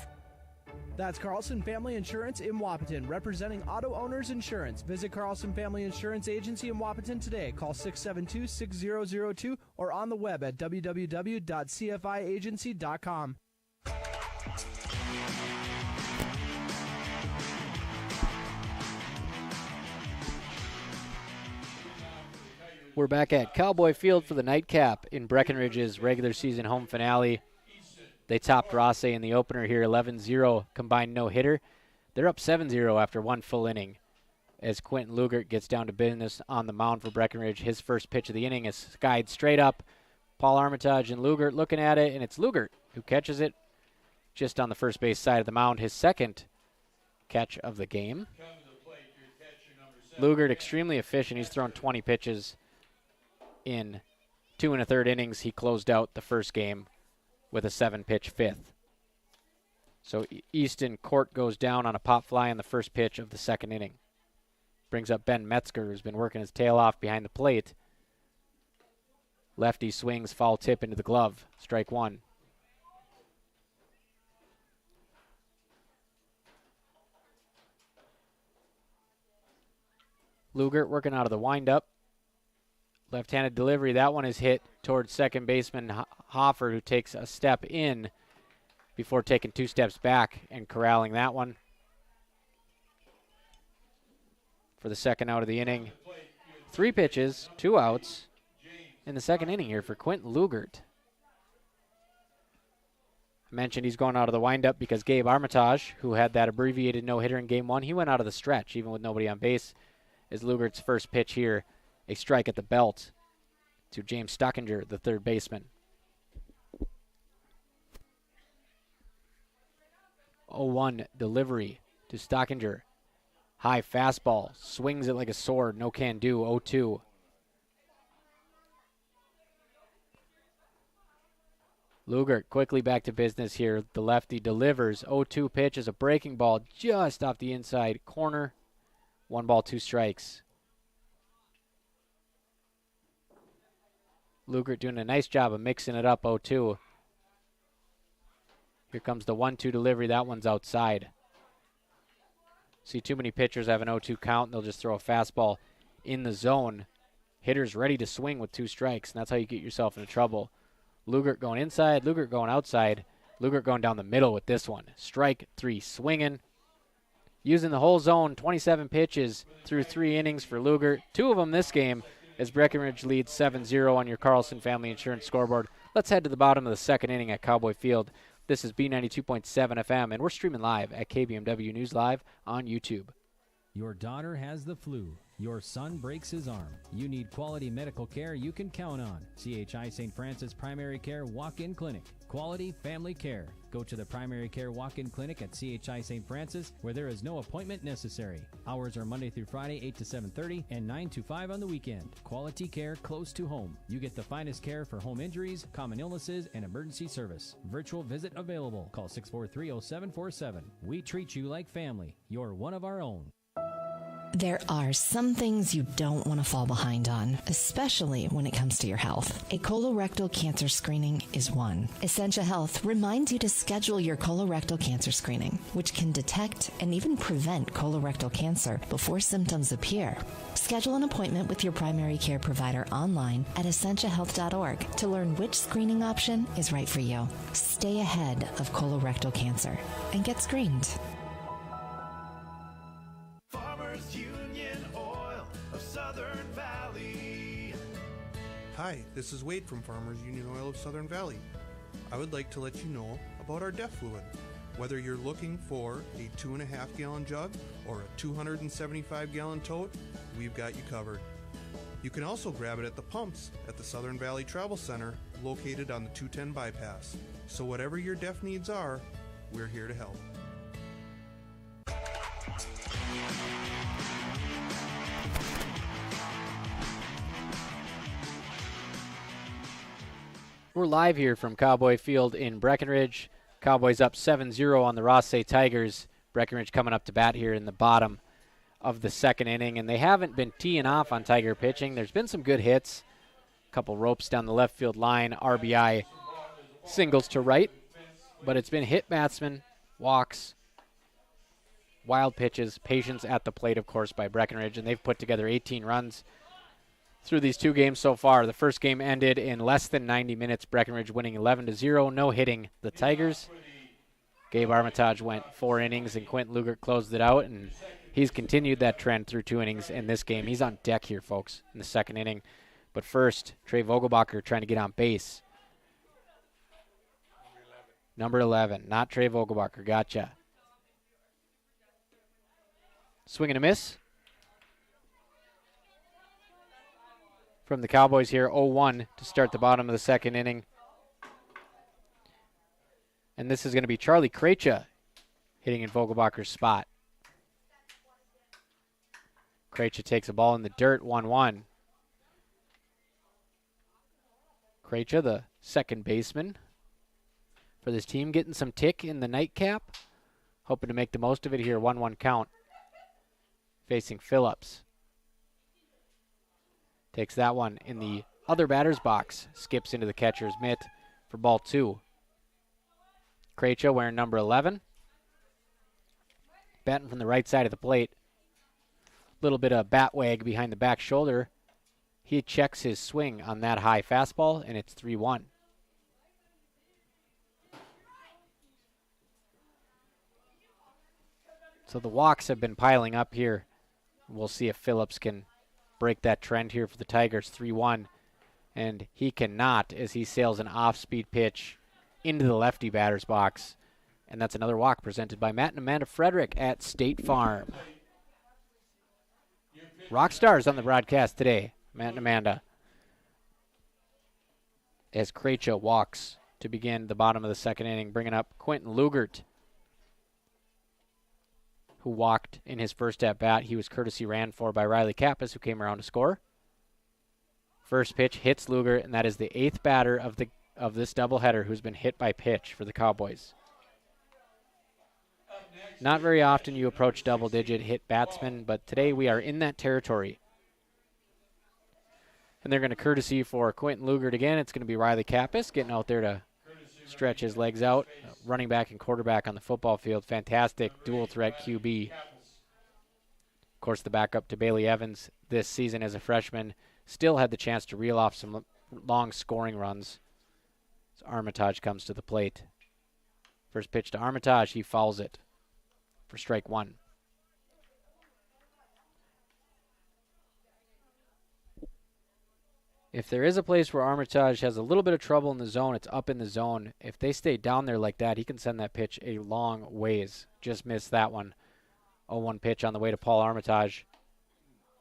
That's Carlson Family Insurance in Wapaton, representing auto owners insurance. Visit Carlson Family Insurance Agency in Wapaton today. Call 672-6002 or on the web at www.cfiagency.com. We're back at Cowboy Field for the nightcap in Breckenridge's regular season home finale. They topped Rothsay in the opener here, 11-0 combined no-hitter. They're up 7-0 after 1 full inning as Quentin Lugert gets down to business on the mound for Breckenridge. His first pitch of the inning is skied straight up. Paul Armitage and Lugert looking at it, and it's Lugert who catches it just on the first base side of the mound. His second catch of the game. Lugert extremely efficient. He's thrown 20 pitches in 2 1/3 innings. He closed out the first game with a 7-pitch 5th. So Easton Court goes down on a pop fly on the first pitch of the second inning. Brings up Ben Metzger, who's been working his tail off behind the plate. Lefty swings, foul tip into the glove. Strike 1. Lugert working out of the windup. Left-handed delivery. That one is hit towards second baseman Hofford, who takes a step in before taking 2 steps back and corralling that one for the second out of the inning. 3 pitches, 2 outs in the second inning here for Quentin Lugert. I mentioned he's going out of the windup because Gabe Armitage, who had that abbreviated no-hitter in Game 1, he went out of the stretch even with nobody on base. Is Lugert's first pitch here, a strike at the belt to James Stockinger, the third baseman. 0-1 delivery to Stockinger. High fastball, swings it like a sword, no can do, 0-2. Lugert quickly back to business here. The lefty delivers. 0-2 pitch is a breaking ball just off the inside corner. 1 ball, 2 strikes. Lugert doing a nice job of mixing it up, 0-2. Here comes the 1-2 delivery. That one's outside. See too many pitchers have an 0-2 count, and they'll just throw a fastball in the zone. Hitter's ready to swing with 2 strikes, and that's how you get yourself into trouble. Lugert going inside, Lugert going outside, Lugert going down the middle with this one. Strike 3 swinging. Using the whole zone, 27 pitches through 3 innings for Lugert. 2 of them this game as Breckenridge leads 7-0 on your Carlson Family Insurance scoreboard. Let's head to the bottom of the second inning at Cowboy Field. This is B92.7 FM, and we're streaming live at KBMW News Live on YouTube. Your daughter has the flu. Your son breaks his arm. You need quality medical care you can count on. CHI St. Francis Primary Care Walk-In Clinic. Quality family care. Go to the Primary Care Walk-In Clinic at CHI St. Francis, where there is no appointment necessary. Hours are Monday through Friday, 8 to 7:30, and 9 to 5 on the weekend. Quality care close to home. You get the finest care for home injuries, common illnesses, and emergency service. Virtual visit available. Call 643-0747. We treat you like family. You're one of our own. There are some things you don't want to fall behind on, especially when it comes to your health. A colorectal cancer screening is one. Essentia Health reminds you to schedule your colorectal cancer screening, which can detect and even prevent colorectal cancer before symptoms appear. Schedule an appointment with your primary care provider online at essentiahealth.org to learn which screening option is right for you. Stay ahead of colorectal cancer and get screened. Farmers Union Oil of Southern Valley. Hi, this is Wade from Farmers Union Oil of Southern Valley. I would like to let you know about our DEF fluid. Whether you're looking for a 2.5 gallon jug or a 275 gallon tote, we've got you covered. You can also grab it at the pumps at the Southern Valley Travel Center located on the 210 bypass. So whatever your DEF needs are, we're here to help. We're live here from Cowboy Field in Breckenridge. Cowboys up 7-0 on the Rothsay Tigers. Breckenridge coming up to bat here in the bottom of the second inning, and they haven't been teeing off on Tiger pitching. There's been some good hits, a couple ropes down the left field line, RBI singles to right, but it's been hit batsmen, walks, wild pitches, patience at the plate, of course, by Breckenridge, and they've put together 18 runs through these 2 games so far. The first game ended in less than 90 minutes, Breckenridge winning 11-0, no hitting the Tigers. Gabe Armitage went 4 innings, and Quentin Lugert closed it out, and he's continued that trend through 2 innings in this game. He's on deck here, folks, in the second inning. But first, Trey Vogelbacher trying to get on base. Number 11, not Trey Vogelbacher. Gotcha. Swing and a miss from the Cowboys here, 0-1 to start the bottom of the second inning. And this is going to be Charlie Krejcia hitting in Vogelbacher's spot. Krejcia takes a ball in the dirt, 1-1. Krejcia, the second baseman for this team, getting some tick in the nightcap. Hoping to make the most of it here, 1-1 count. Facing Phillips. Takes that one in the other batter's box. Skips into the catcher's mitt for ball 2. Krejcia wearing number 11. Batting from the right side of the plate. Little bit of bat wag behind the back shoulder. He checks his swing on that high fastball, and it's 3-1. So the walks have been piling up here. We'll see if Phillips can break that trend here for the Tigers, 3-1. And he cannot, as he sails an off-speed pitch into the lefty batter's box. And that's another walk presented by Matt and Amanda Frederick at State Farm. Rock stars on the broadcast today, Matt and Amanda. As Krejcia walks to begin the bottom of the second inning, bringing up Quentin Lugert. who walked in his first at-bat. He was courtesy ran for by Riley Kappas, who came around to score. First pitch hits Luger, and that is the 8th batter of this doubleheader who's been hit by pitch for the Cowboys. Not very often you approach double-digit hit batsmen, but today we are in that territory. And they're going to courtesy for Quentin Lugert again. It's going to be Riley Kappas getting out there to stretch his legs out. Running back and quarterback on the football field. Fantastic dual-threat QB. Of course, the backup to Bailey Evans this season as a freshman still had the chance to reel off some long scoring runs. So Armitage comes to the plate. First pitch to Armitage, he fouls it for strike one. If there is a place where Armitage has a little bit of trouble in the zone, it's up in the zone. If they stay down there like that, he can send that pitch a long ways. Just missed that one. 0-1 pitch on the way to Paul Armitage.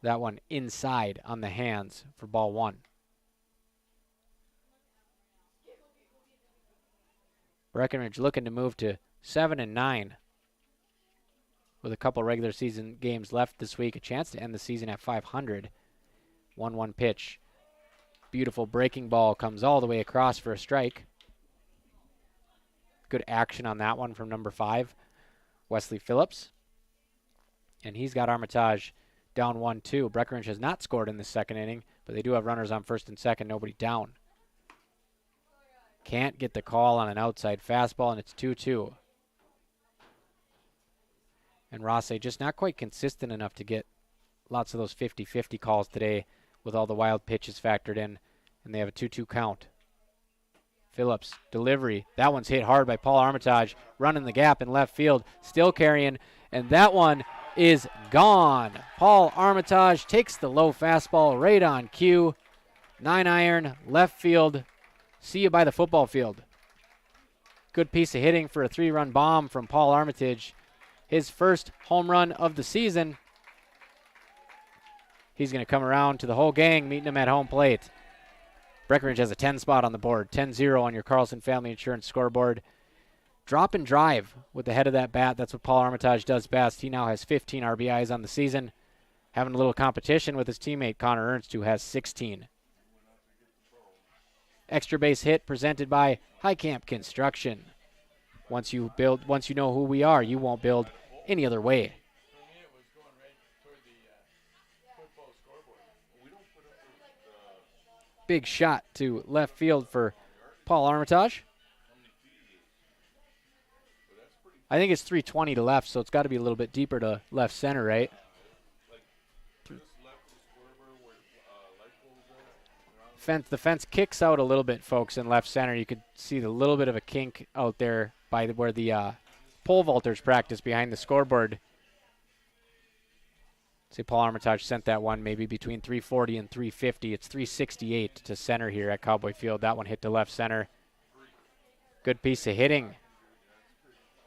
That one inside on the hands for ball one. Breckenridge looking to move to 7-9 with a couple regular season games left this week. A chance to end the season at 500. 1-1 pitch. Beautiful breaking ball comes all the way across for a strike. Good action on that one from number 5, Wesley Phillips. And he's got Armitage down 1-2. Breckenridge has not scored in the second inning, but they do have runners on first and second, nobody down. Can't get the call on an outside fastball, and it's 2-2. And Rothsay just not quite consistent enough to get lots of those 50-50 calls today with all the wild pitches factored in, and they have a 2-2 count. Phillips, delivery. That one's hit hard by Paul Armitage, running the gap in left field, still carrying, and that one is gone. Paul Armitage takes the low fastball right on cue. 9-iron, left field. See you by the football field. Good piece of hitting for a 3-run bomb from Paul Armitage. His first home run of the season. He's going to come around to the whole gang, meeting him at home plate. Breckenridge has a 10 spot on the board. 10-0 on your Carlson Family Insurance scoreboard. Drop and drive with the head of that bat. That's what Paul Armitage does best. He now has 15 RBIs on the season. Having a little competition with his teammate Connor Ernst, who has 16. Extra base hit presented by Highcamp Construction. Once you know who we are, you won't build any other way. Big shot to left field for Paul Armitage. I think it's 320 to left, so it's got to be a little bit deeper to left center, right? The fence kicks out a little bit, folks, in left center. You could see the little bit of a kink out there by where the pole vaulters practice behind the scoreboard. See, Paul Armitage sent that one maybe between 340 and 350. It's 368 to center here at Cowboy Field. That one hit to left center. Good piece of hitting.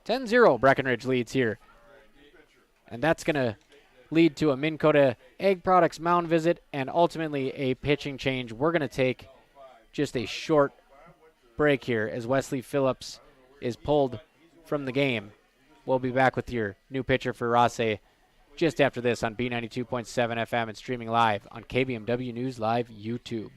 10-0 Breckenridge leads here. And that's going to lead to a Minn Kota Egg Products mound visit and ultimately a pitching change. We're going to take just a short break here as Wesley Phillips is pulled from the game. We'll be back with your new pitcher for Rothsay just after this on B92.7 FM and streaming live on KBMW News Live YouTube.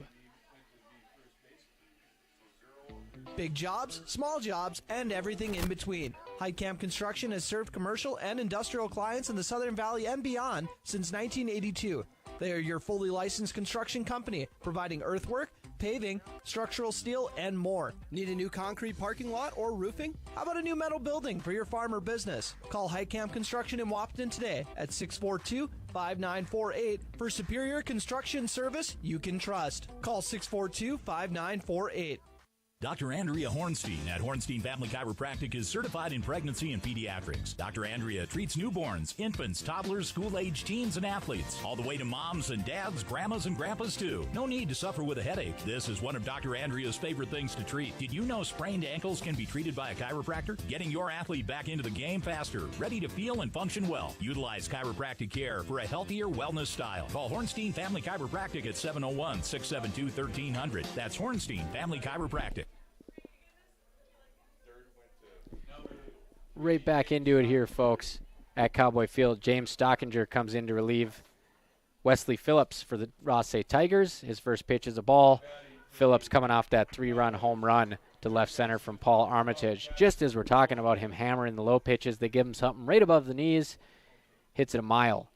Big jobs, small jobs, and everything in between. Heitkamp Construction has served commercial and industrial clients in the Southern Valley and beyond since 1982. They are your fully licensed construction company, providing earthwork, paving, structural steel, and more. Need a new concrete parking lot or roofing? How about a new metal building for your farm or business? Call Heitkamp Construction in Wapton today at 642-5948 for superior construction service you can trust. Call 642-5948. Dr. Andrea Hornstein at Hornstein Family Chiropractic is certified in pregnancy and pediatrics. Dr. Andrea treats newborns, infants, toddlers, school-age teens, and athletes, all the way to moms and dads, grandmas and grandpas too. No need to suffer with a headache. This is one of Dr. Andrea's favorite things to treat. Did you know sprained ankles can be treated by a chiropractor? Getting your athlete back into the game faster, ready to feel and function well. Utilize chiropractic care for a healthier wellness style. Call Hornstein Family Chiropractic at 701-672-1300. That's Hornstein Family Chiropractic. Right back into it here, folks. at Cowboy Field. James Stockinger comes in to relieve Wesley Phillips for the Rothsay Tigers. His first pitch is a ball. Phillips coming off that 3-run home run to left center from Paul Armitage. Just as we're talking about him hammering the low pitches, they give him something right above the knees. Hits it a mile.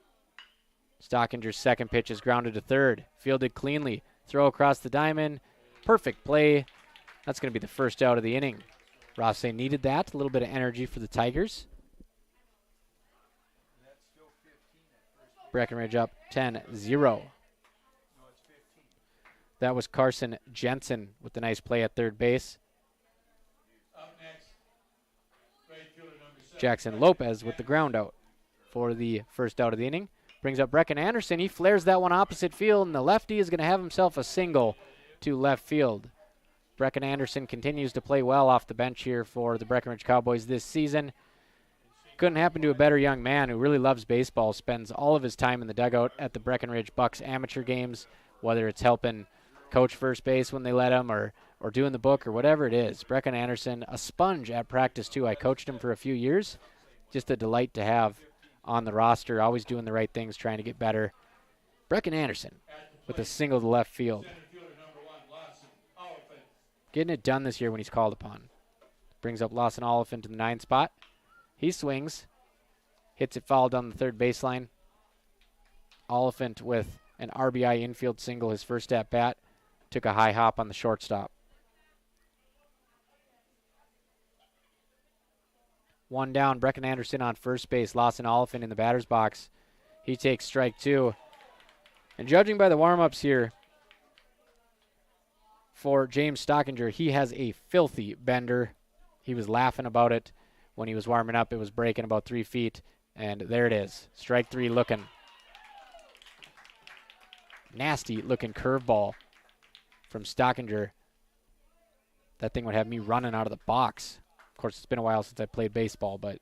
Stockinger's second pitch is grounded to third. Fielded cleanly. Throw across the diamond. Perfect play. That's going to be the first out of the inning. Rothsay needed that. A little bit of energy for the Tigers. Breckenridge up 10-0. That was Carson Jensen with the nice play at third base. Jackson Lopez with the ground out for the first out of the inning. Brings up Brecken Anderson. He flares that one opposite field, and the lefty is going to have himself a single to left field. Brecken Anderson continues to play well off the bench here for the Breckenridge Cowboys this season. Couldn't happen to a better young man who really loves baseball, spends all of his time in the dugout at the Breckenridge Bucks amateur games, whether it's helping coach first base when they let him or doing the book or whatever it is. Brecken Anderson, a sponge at practice too. I coached him for a few years. Just a delight to have on the roster, always doing the right things, trying to get better. Brecken Anderson with a single to left field. Getting it done this year when he's called upon. Brings up Lawson Oliphant in the 9 spot. He swings. Hits it foul down the third baseline. Oliphant with an RBI infield single, his first at bat. Took a high hop on the shortstop. One down, Brecken Anderson on first base. Lawson Oliphant in the batter's box. He takes strike 2. And judging by the warm-ups here for James Stockinger, he has a filthy bender. He was laughing about it when he was warming up. It was breaking about 3 feet, and there it is. Strike 3 looking. Nasty-looking curveball from Stockinger. That thing would have me running out of the box. Of course, it's been a while since I played baseball, but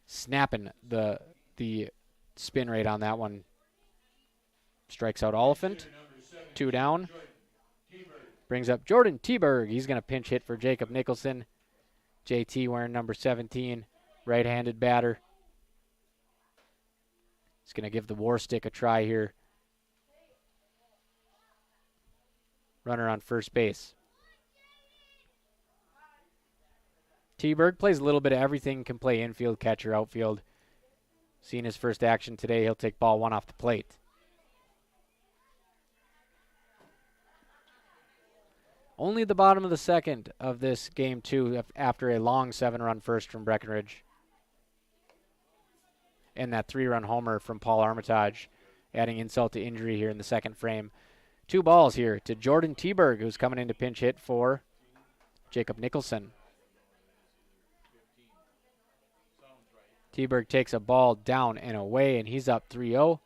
snapping the spin rate on that one. Strikes out Oliphant. 2 down. Brings up Jordan Teberg. He's going to pinch hit for Jacob Nicholson. JT wearing number 17, right-handed batter. He's going to give the war stick a try here. Runner on first base. Teberg plays a little bit of everything, can play infield, catcher, outfield. Seeing his first action today, he'll take ball 1 off the plate. Only the bottom of the second of this game 2 after a long 7-run first from Breckenridge. And that 3-run homer from Paul Armitage, adding insult to injury here in the second frame. 2 balls here to Jordan Teberg, who's coming in to pinch hit for Jacob Nicholson. Teberg takes a ball down and away, and he's up 3-0.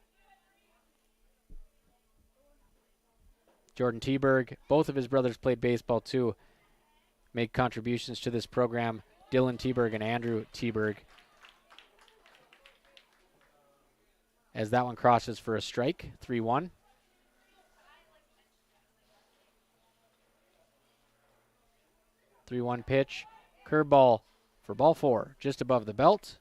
Jordan Teberg, both of his brothers played baseball too, make contributions to this program. Dylan Teberg and Andrew Teberg. As that one crosses for a strike, 3-1. Three-one pitch, curveball for ball 4, just above the belt.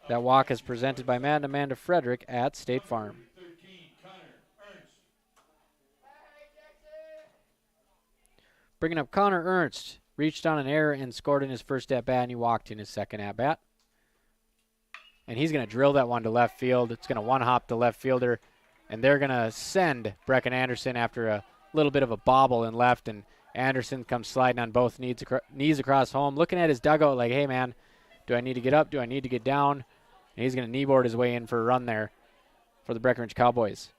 That walk is presented by Matt and Amanda Frederick at State Farm. Bringing up Connor Ernst, reached on an error and scored in his first at-bat, and he walked in his second at-bat. And he's going to drill that one to left field. It's going to one-hop the left fielder, and they're going to send Brecken Anderson after a little bit of a bobble in left, and Anderson comes sliding on both knees across home, looking at his dugout like, hey, man, do I need to get up? Do I need to get down? And he's going to kneeboard his way in for a run there for the Breckenridge Cowboys.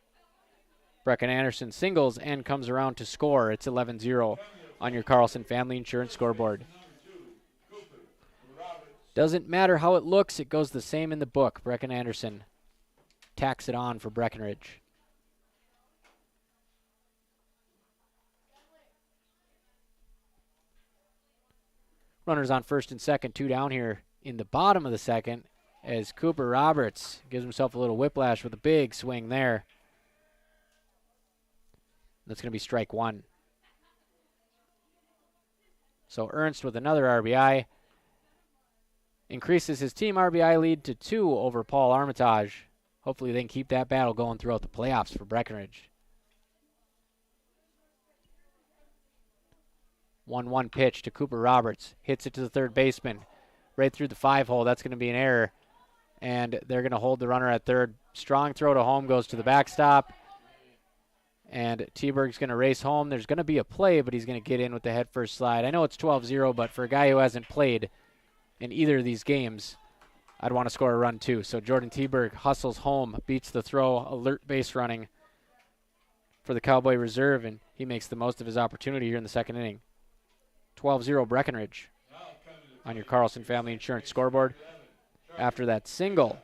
Brecken Anderson singles and comes around to score. It's 11-0 on your Carlson Family Insurance scoreboard. Doesn't matter how it looks, it goes the same in the book. Brecken Anderson tacks it on for Breckenridge. Runners on first and second, 2 down here in the bottom of the second as Cooper Roberts gives himself a little whiplash with a big swing there. That's going to be strike 1. So Ernst with another RBI. increases his team RBI lead to 2 over Paul Armitage. Hopefully they can keep that battle going throughout the playoffs for Breckenridge. 1-1 pitch to Cooper Roberts. Hits it to the third baseman. Right through the 5-hole. That's going to be an error. And they're going to hold the runner at third. Strong throw to home, goes to the backstop. And T-Berg's going to race home. There's going to be a play, but he's going to get in with the head first slide. I know it's 12-0, but for a guy who hasn't played in either of these games, I'd want to score a run too. So Jordan T-Berg hustles home, beats the throw, alert base running for the Cowboy reserve, and he makes the most of his opportunity here in the second inning. 12-0 Breckenridge on your Carlson Family Insurance scoreboard. After that single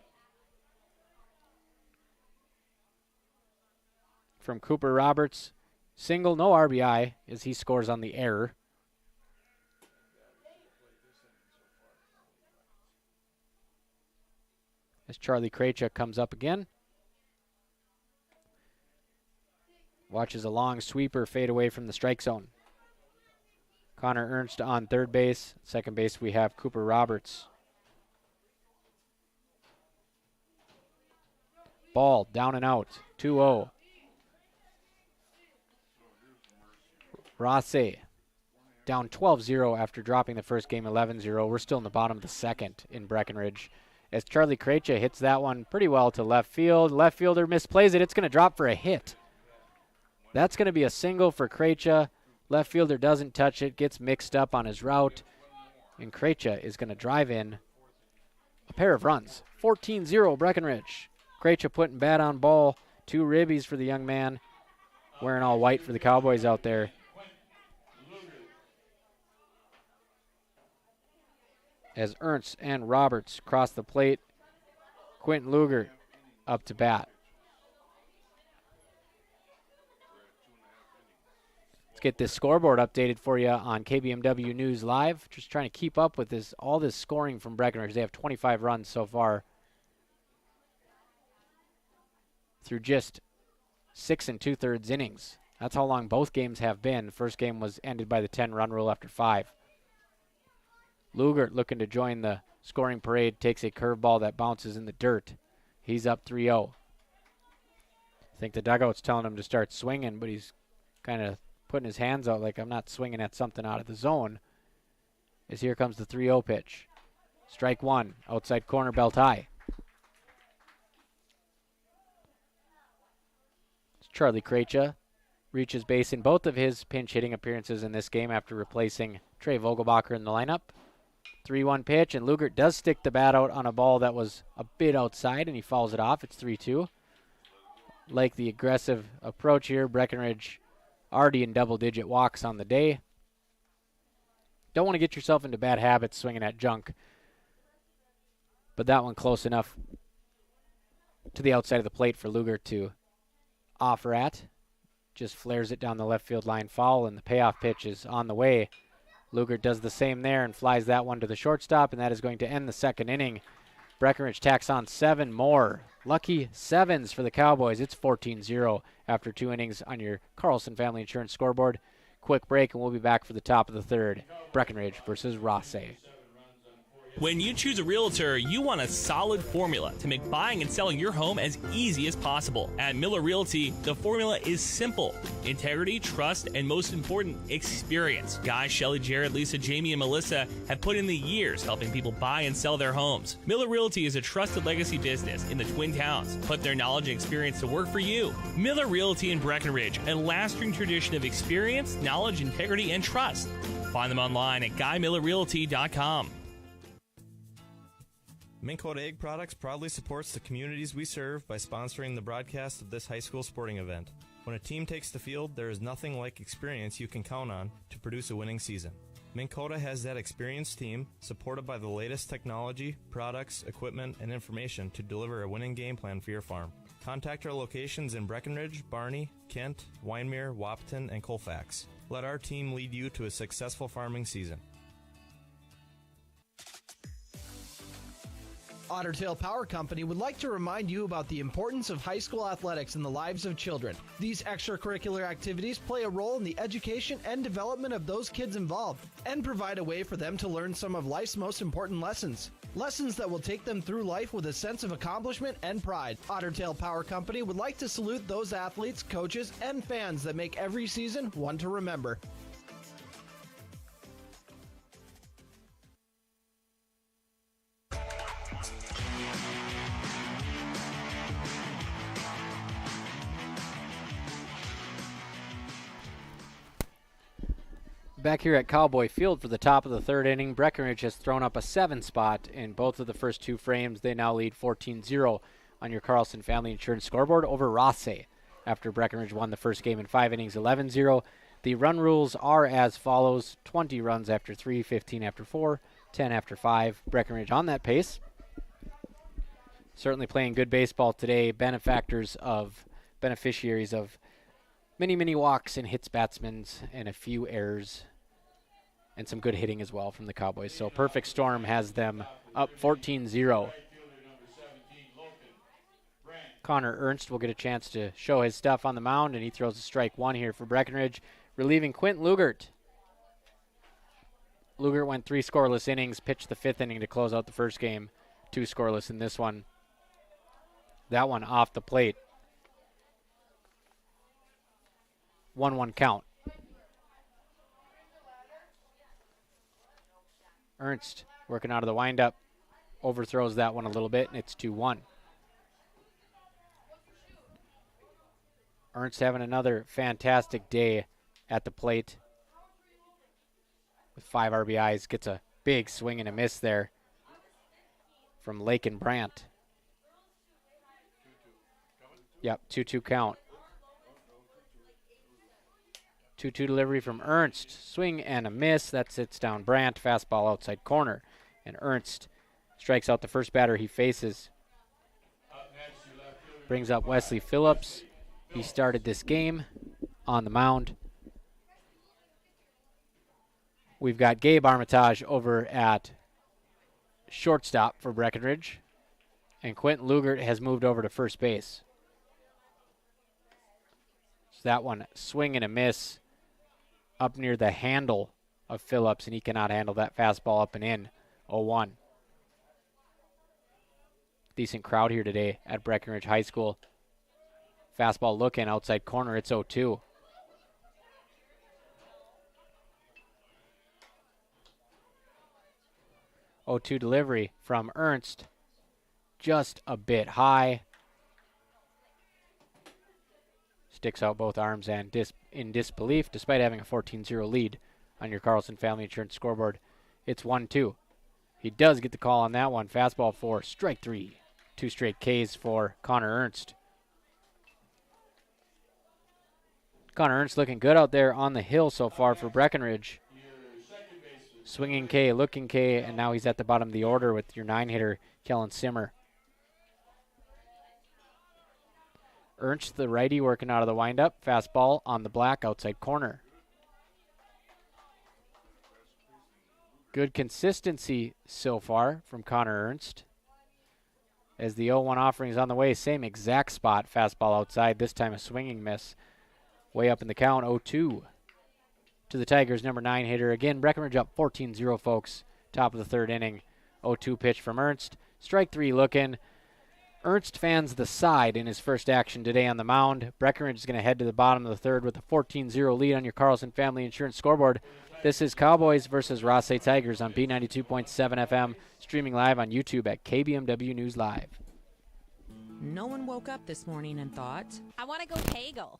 from Cooper Roberts, single, no RBI, as he scores on the error. As Charlie Krejci comes up again. Watches a long sweeper fade away from the strike zone. Connor Ernst on third base. Second base we have Cooper Roberts. Ball down and out. 2-0. Rothsay down 12-0 after dropping the first game 11-0. We're still in the bottom of the second in Breckenridge. As Charlie Krejci hits that one pretty well to left field. Left fielder misplays it. It's going to drop for a hit. That's going to be a single for Krejci. Left fielder doesn't touch it, gets mixed up on his route, and Krejci is going to drive in a pair of runs. 14-0 Breckenridge. Krejci putting bat on ball. 2 ribbies for the young man, wearing all white for the Cowboys out there. As Ernst and Roberts cross the plate, Quentin Luger up to bat. Let's get this scoreboard updated for you on KBMW News Live. Just trying to keep up with all this scoring from Breckenridge. They have 25 runs so far through just 6 2/3 innings. That's how long both games have been. The first game was ended by the 10-run rule after 5. Luger looking to join the scoring parade, takes a curveball that bounces in the dirt. He's up 3-0. I think the dugout's telling him to start swinging, but he's kind of putting his hands out like I'm not swinging at something out of the zone. As here comes the 3-0 pitch. Strike 1, outside corner, belt high. Charlie Krejci reaches base in both of his pinch hitting appearances in this game after replacing Trey Vogelbacher in the lineup. 3-1 pitch, and Luger does stick the bat out on a ball that was a bit outside, and he fouls it off. It's 3-2. Like the aggressive approach here, Breckenridge already in double-digit walks on the day. Don't want to get yourself into bad habits swinging at junk, but that one close enough to the outside of the plate for Luger to offer at. Just flares it down the left field line foul, and the payoff pitch is on the way. Luger does the same there and flies that one to the shortstop, and that is going to end the second inning. Breckenridge tacks on 7 more. Lucky 7s for the Cowboys. It's 14-0 after 2 innings on your Carlson Family Insurance scoreboard. Quick break, and we'll be back for the top of the third. Breckenridge versus Rothsay. When you choose a realtor, you want a solid formula to make buying and selling your home as easy as possible. At Miller Realty, the formula is simple. Integrity, trust, and most important, experience. Guy, Shelley, Jared, Lisa, Jamie, and Melissa have put in the years helping people buy and sell their homes. Miller Realty is a trusted legacy business in the Twin Towns. Put their knowledge and experience to work for you. Miller Realty in Breckenridge, a lasting tradition of experience, knowledge, integrity, and trust. Find them online at GuyMillerRealty.com. Minn Kota Egg Products proudly supports the communities we serve by sponsoring the broadcast of this high school sporting event. When a team takes the field, there is nothing like experience you can count on to produce a winning season. Minn Kota has that experienced team, supported by the latest technology, products, equipment, and information to deliver a winning game plan for your farm. Contact our locations in Breckenridge, Barney, Kent, Wyndmere, Wahpeton, and Colfax. Let our team lead you to a successful farming season. Otter Tail Power Company would like to remind you about the importance of high school athletics in the lives of children. These extracurricular activities play a role in the education and development of those kids involved and provide a way for them to learn some of life's most important lessons. Lessons that will take them through life with a sense of accomplishment and pride. Otter Tail Power Company would like to salute those athletes, coaches, and fans that make every season one to remember. Back here at Cowboy Field for the top of the third inning, Breckenridge has thrown up a 7 spot in both of the first 2 frames. They now lead 14-0 on your Carlson Family Insurance scoreboard over Rothsay after Breckenridge won the first game in 5 innings 11-0. The run rules are as follows: 20 runs after 3, 15 after 4, 10 after 5. Breckenridge on that pace. Certainly playing good baseball today. Beneficiaries of many walks and hits batsmen and a few errors and some good hitting as well from the Cowboys. So perfect storm has them up 14-0. Connor Ernst will get a chance to show his stuff on the mound, and he throws a strike 1 here for Breckenridge, relieving Quint Lugert. Lugert went 3 scoreless innings, pitched the 5th inning to close out the first game, 2 scoreless in this one. That one off the plate. 1-1 count. Ernst working out of the windup, overthrows that one a little bit, and it's 2-1. Ernst having another fantastic day at the plate with 5 RBIs. Gets a big swing and a miss there from Lake and Brandt. Yep, 2-2 count. 2-2 delivery from Ernst. Swing and a miss. That sits down Brandt. Fastball outside corner. And Ernst strikes out the first batter he faces. Brings up Wesley Phillips. He started this game on the mound. We've got Gabe Armitage over at shortstop for Breckenridge. And Quentin Lugert has moved over to first base. So that one, swing and a miss up near the handle of Phillips, and he cannot handle that fastball up and in. 0-1. Decent crowd here today at Breckenridge High School. Fastball looking outside corner. It's 0-2. Delivery from Ernst. Just a bit high. Sticks out both arms and in disbelief, despite having a 14-0 lead on your Carlson Family Insurance scoreboard. It's 1-2. He does get the call on that one. Fastball for strike 3. 2 straight Ks for Connor Ernst. Connor Ernst looking good out there on the hill so far for Breckenridge. Swinging K, looking K, and now he's at the bottom of the order with your 9-hitter, Kellen Simmer. Ernst, the righty, working out of the windup. Fastball on the black outside corner. Good consistency so far from Connor Ernst. As the 0-1 offering is on the way, same exact spot. Fastball outside, this time a swinging miss. Way up in the count, 0-2 to the Tigers' number 9 hitter. Again, Breckenridge up 14-0, folks. Top of the third inning. 0-2 pitch from Ernst. Strike 3 looking. Ernst fans the side in his first action today on the mound. Breckenridge is going to head to the bottom of the third with a 14-0 lead on your Carlson Family Insurance scoreboard. This is Cowboys versus Rothsay Tigers on B92.7 FM, streaming live on YouTube at KBMW News Live. No one woke up this morning and thought, I want to go Kegel.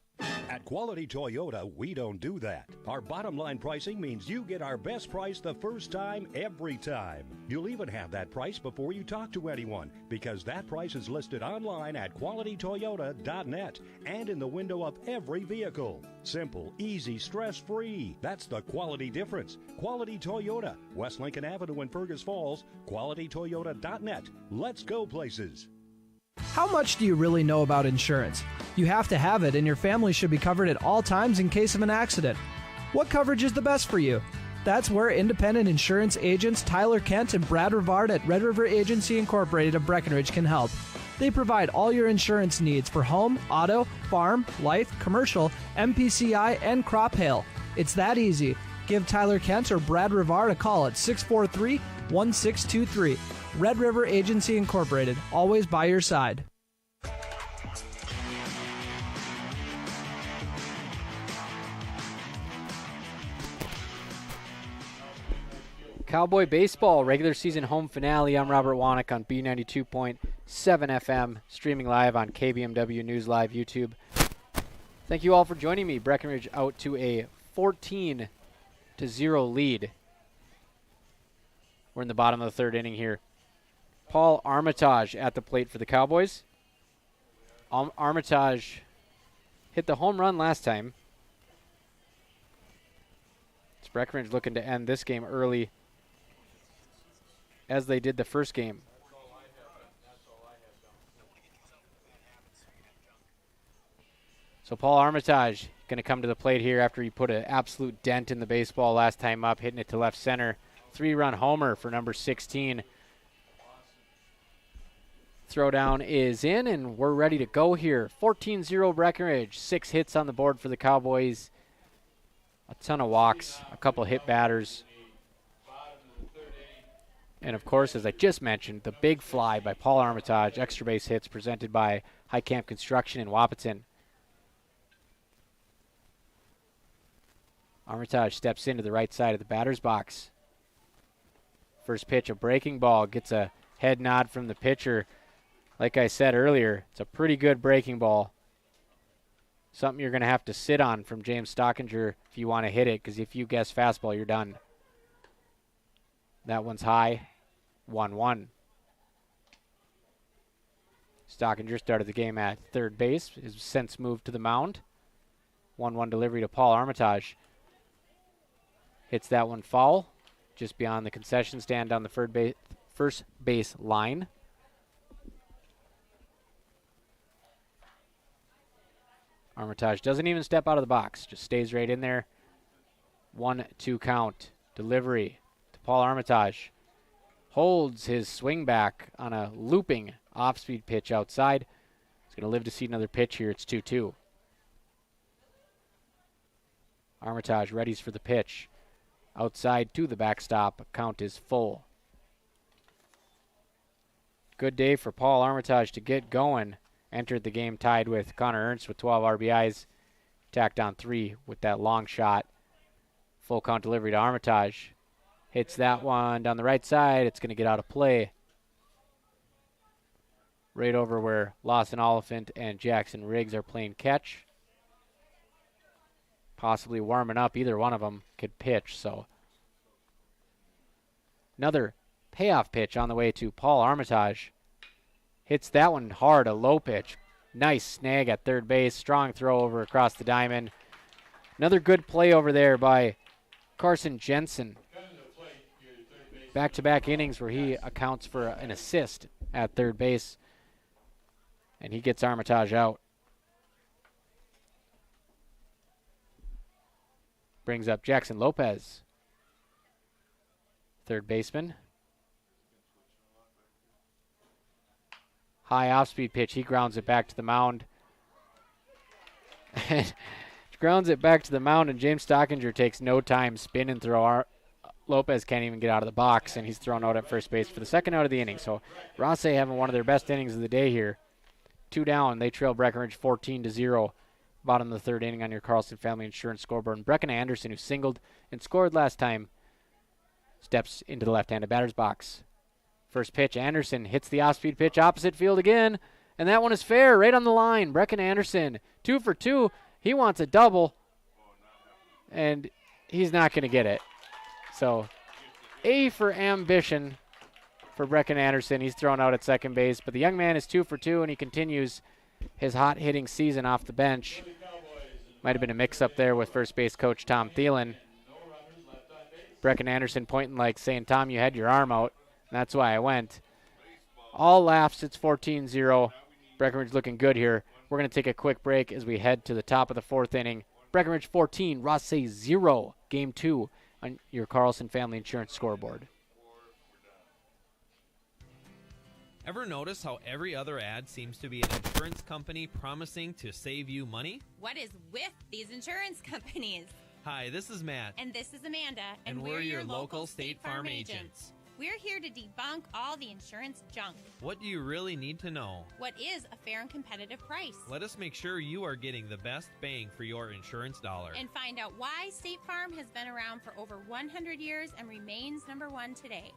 At Quality Toyota, we don't do that. Our bottom line pricing means you get our best price the first time, every time. You'll even have that price before you talk to anyone, because that price is listed online at qualitytoyota.net and in the window of every vehicle. Simple, easy, stress-free. That's the quality difference. Quality Toyota, West Lincoln Avenue in Fergus Falls, qualitytoyota.net. Let's go places. How much do you really know about insurance? You have to have it, and your family should be covered at all times in case of an accident. What coverage is the best for you? That's where independent insurance agents Tyler Kent and Brad Rivard at Red River Agency Incorporated of Breckenridge can help. They provide all your insurance needs for home, auto, farm, life, commercial, MPCI, and crop hail. It's that easy. Give Tyler Kent or Brad Rivard a call at 643-1623. Red River Agency Incorporated, always by your side. Cowboy baseball regular season home finale. I'm Robert Wannick on B92.7 FM, streaming live on KBMW News Live YouTube. Thank you all for joining me. Breckenridge out to a 14-0 lead. We're in the bottom of the third inning here. Paul Armitage at the plate for the Cowboys. Armitage hit the home run last time. It's Breckenridge looking to end this game early, as they did the first game. So Paul Armitage going to come to the plate here after he put an absolute dent in the baseball last time up, hitting it to left center. 3-run homer for number 16. Throwdown is in, and we're ready to go here. 14-0 Breckenridge. 6 hits on the board for the Cowboys. A ton of walks, a couple hit batters. And, of course, as I just mentioned, the big fly by Paul Armitage, extra base hits presented by High Camp Construction in Wahpeton. Armitage steps into the right side of the batter's box. First pitch, a breaking ball, gets a head nod from the pitcher. Like I said earlier, it's a pretty good breaking ball. Something you're going to have to sit on from James Stockinger if you want to hit it, because if you guess fastball, you're done. That one's high, 1-1. Stockinger started the game at third base. Has since moved to the mound. 1-1 delivery to Paul Armitage. Hits that one foul, just beyond the concession stand down the first base line. Armitage doesn't even step out of the box, just stays right in there. 1-2 count. Delivery to Paul Armitage. Holds his swing back on a looping off-speed pitch outside. He's going to live to see another pitch here. It's 2-2. Armitage readies for the pitch. Outside to the backstop. Count is full. Good day for Paul Armitage to get going. Entered the game tied with Connor Ernst with 12 RBIs. Tacked on 3 with that long shot. Full count delivery to Armitage. Hits that one down the right side. It's going to get out of play. Right over where Lawson Oliphant and Jackson Riggs are playing catch. Possibly warming up. Either one of them could pitch. So another payoff pitch on the way to Paul Armitage. Hits that one hard, a low pitch. Nice snag at third base. Strong throw over across the diamond. Another good play over there by Carson Jensen. Back-to-back innings where he accounts for an assist at third base. And he gets Armitage out. Brings up Jackson Lopez, third baseman. High off-speed pitch. He grounds it back to the mound. Grounds it back to the mound, and James Stockinger takes no time. Spin and throw. Lopez can't even get out of the box, and he's thrown out at first base for the second out of the inning. So Rothsay having one of their best innings of the day here. 2 down. They trail Breckenridge 14-0. Bottom of the third inning on your Carlson Family Insurance scoreboard. And Brecken Anderson, who singled and scored last time, steps into the left-handed batter's box. First pitch, Anderson hits the off-speed pitch opposite field again, and that one is fair, right on the line. Brecken Anderson, 2 for 2. He wants a double, and he's not going to get it. So, A for ambition for Brecken Anderson. He's thrown out at second base, but the young man is 2 for 2, and he continues his hot-hitting season off the bench. Might have been a mix-up there with first base coach Tom Thielen. Brecken Anderson pointing like saying, Tom, you had your arm out. That's why I went. All laughs. It's 14-0. Breckenridge looking good here. We're going to take a quick break as we head to the top of the fourth inning. Breckenridge 14, Rothsay 0. Game 2 on your Carlson Family Insurance scoreboard. Ever notice how every other ad seems to be an insurance company promising to save you money? What is with these insurance companies? Hi, this is Matt. And this is Amanda. And we're your local State Farm agents. We're here to debunk all the insurance junk. What do you really need to know? What is a fair and competitive price? Let us make sure you are getting the best bang for your insurance dollar. And find out why State Farm has been around for over 100 years and remains number one today.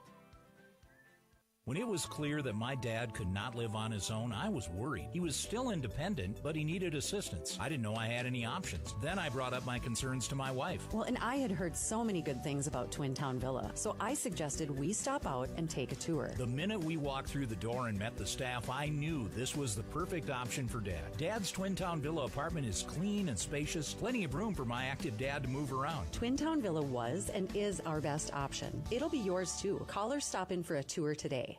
When it was clear that my dad could not live on his own, I was worried. He was still independent, but he needed assistance. I didn't know I had any options. Then I brought up my concerns to my wife. Well, and I had heard so many good things about Twin Town Villa, so I suggested we stop out and take a tour. The minute we walked through the door and met the staff, I knew this was the perfect option for Dad. Dad's Twin Town Villa apartment is clean and spacious, plenty of room for my active dad to move around. Twin Town Villa was and is our best option. It'll be yours too. Call or stop in for a tour today.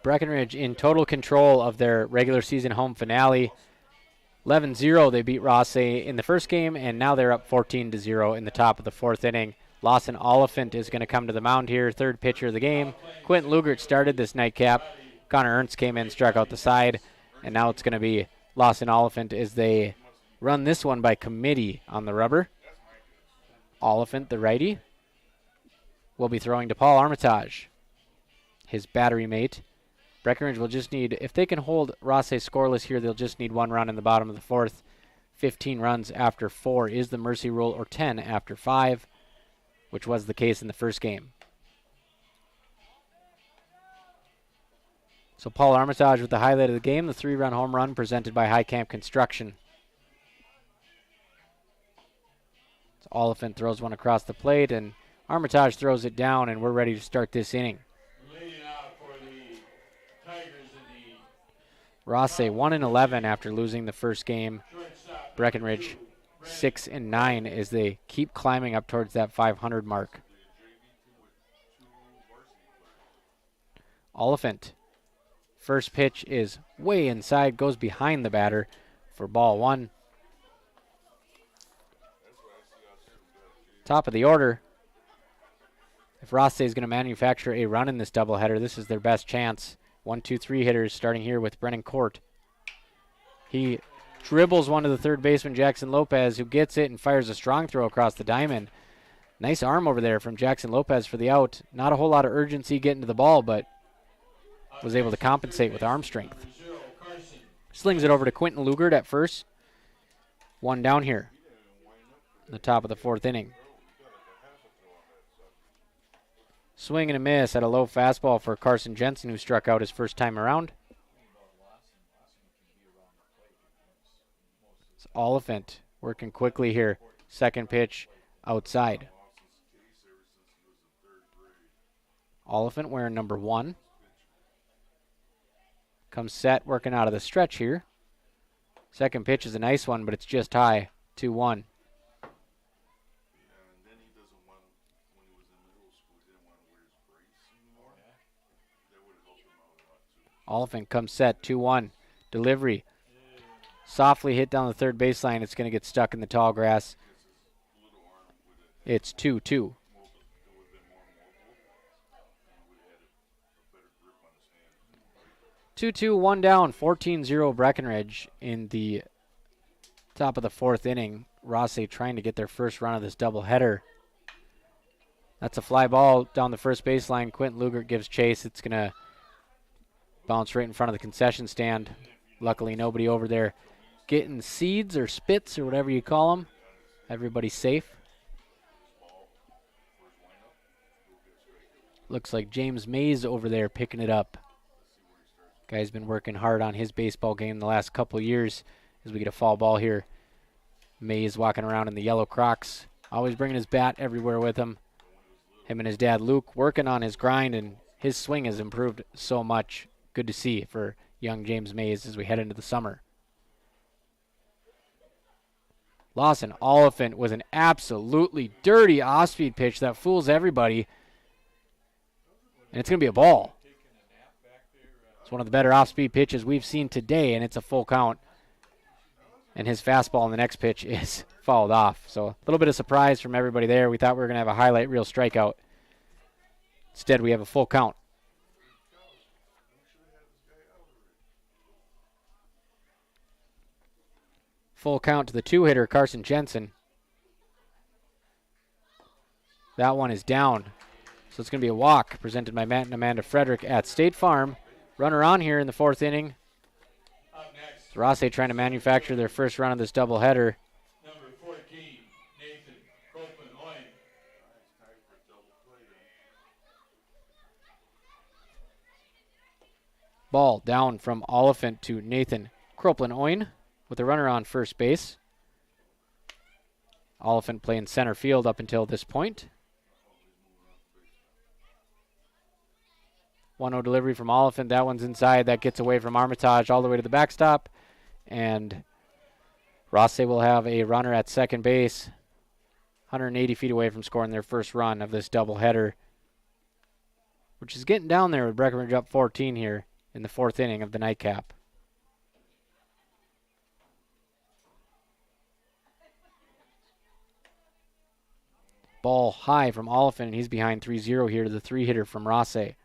Breckenridge in total control of their regular season home finale. 11-0, they beat Rothsay in the first game, and now they're up 14-0 in the top of the fourth inning. Lawson Oliphant is going to come to the mound here, third pitcher of the game. Quentin Lugert started this nightcap. Connor Ernst came in, struck out the side, and now it's going to be Lawson Oliphant as they run this one by committee on the rubber. Oliphant, the righty, will be throwing to Paul Armitage, his battery mate. Breckenridge will just need, if they can hold Rothsay scoreless here, they'll just need one run in the bottom of the fourth. 15 runs after 4 is the mercy rule, or 10 after 5, which was the case in the first game. So Paul Armitage with the highlight of the game, the 3-run home run presented by High Camp Construction. So Oliphant throws one across the plate, and Armitage throws it down, and we're ready to start this inning. Rothsay 1-11 after losing the first game. Breckenridge 6-9 as they keep climbing up towards that 500 mark. Oliphant. First pitch is way inside, goes behind the batter for ball 1. Top of the order. If Rothsay is going to manufacture a run in this doubleheader, this is their best chance. 1, 2, 3 hitters starting here with Brennan Court. He dribbles one to the third baseman, Jackson Lopez, who gets it and fires a strong throw across the diamond. Nice arm over there from Jackson Lopez for the out. Not a whole lot of urgency getting to the ball, but was able to compensate with arm strength. Slings it over to Quentin Lugert at first. One down here in the top of the fourth inning. Swing and a miss at a low fastball for Carson Jensen, who struck out his first time around. It's Oliphant working quickly here. Second pitch outside. Oliphant wearing number 1. Comes set, working out of the stretch here. Second pitch is a nice one, but it's just high. 2-1. Oliphant comes set, 2-1. Delivery. Softly hit down the third baseline. It's going to get stuck in the tall grass. It's 2-2. One down, 14-0 Breckenridge in the top of the fourth inning. Rothsay trying to get their first run of this doubleheader. That's a fly ball down the first baseline. Quentin Lugert gives chase. It's going to bounce right in front of the concession stand. Luckily, nobody over there getting seeds or spits or whatever you call them. Everybody's safe. Looks like James Mays over there picking it up. Guy's been working hard on his baseball game the last couple years as we get a fall ball here. Mays walking around in the yellow Crocs, always bringing his bat everywhere with him. Him and his dad Luke working on his grind, and his swing has improved so much. Good to see for young James Mays as we head into the summer. Lawson Oliphant with an absolutely dirty off-speed pitch that fools everybody. And it's going to be a ball. It's one of the better off-speed pitches we've seen today, and it's a full count. And his fastball on the next pitch is fouled off. So a little bit of surprise from everybody there. We thought we were going to have a highlight reel strikeout. Instead, we have a full count. Full count to the two-hitter, Carson Jensen. That one is down. So it's going to be a walk presented by Matt and Amanda Frederick at State Farm. Runner on here in the fourth inning. Rothsay trying to manufacture their first run of this doubleheader. Number 14, Nathan Copeland-Oyen. Ball down from Oliphant to Nathan Copeland-Oyen with a runner on first base. Oliphant playing center field up until this point. 1-0 delivery from Oliphant. That one's inside. That gets away from Armitage all the way to the backstop. And Rothsay will have a runner at second base, 180 feet away from scoring their first run of this doubleheader, which is getting down there with Breckenridge up 14 here in the fourth inning of the nightcap. Ball high from Oliphant, and he's behind 3-0 here to the three-hitter from Rothsay.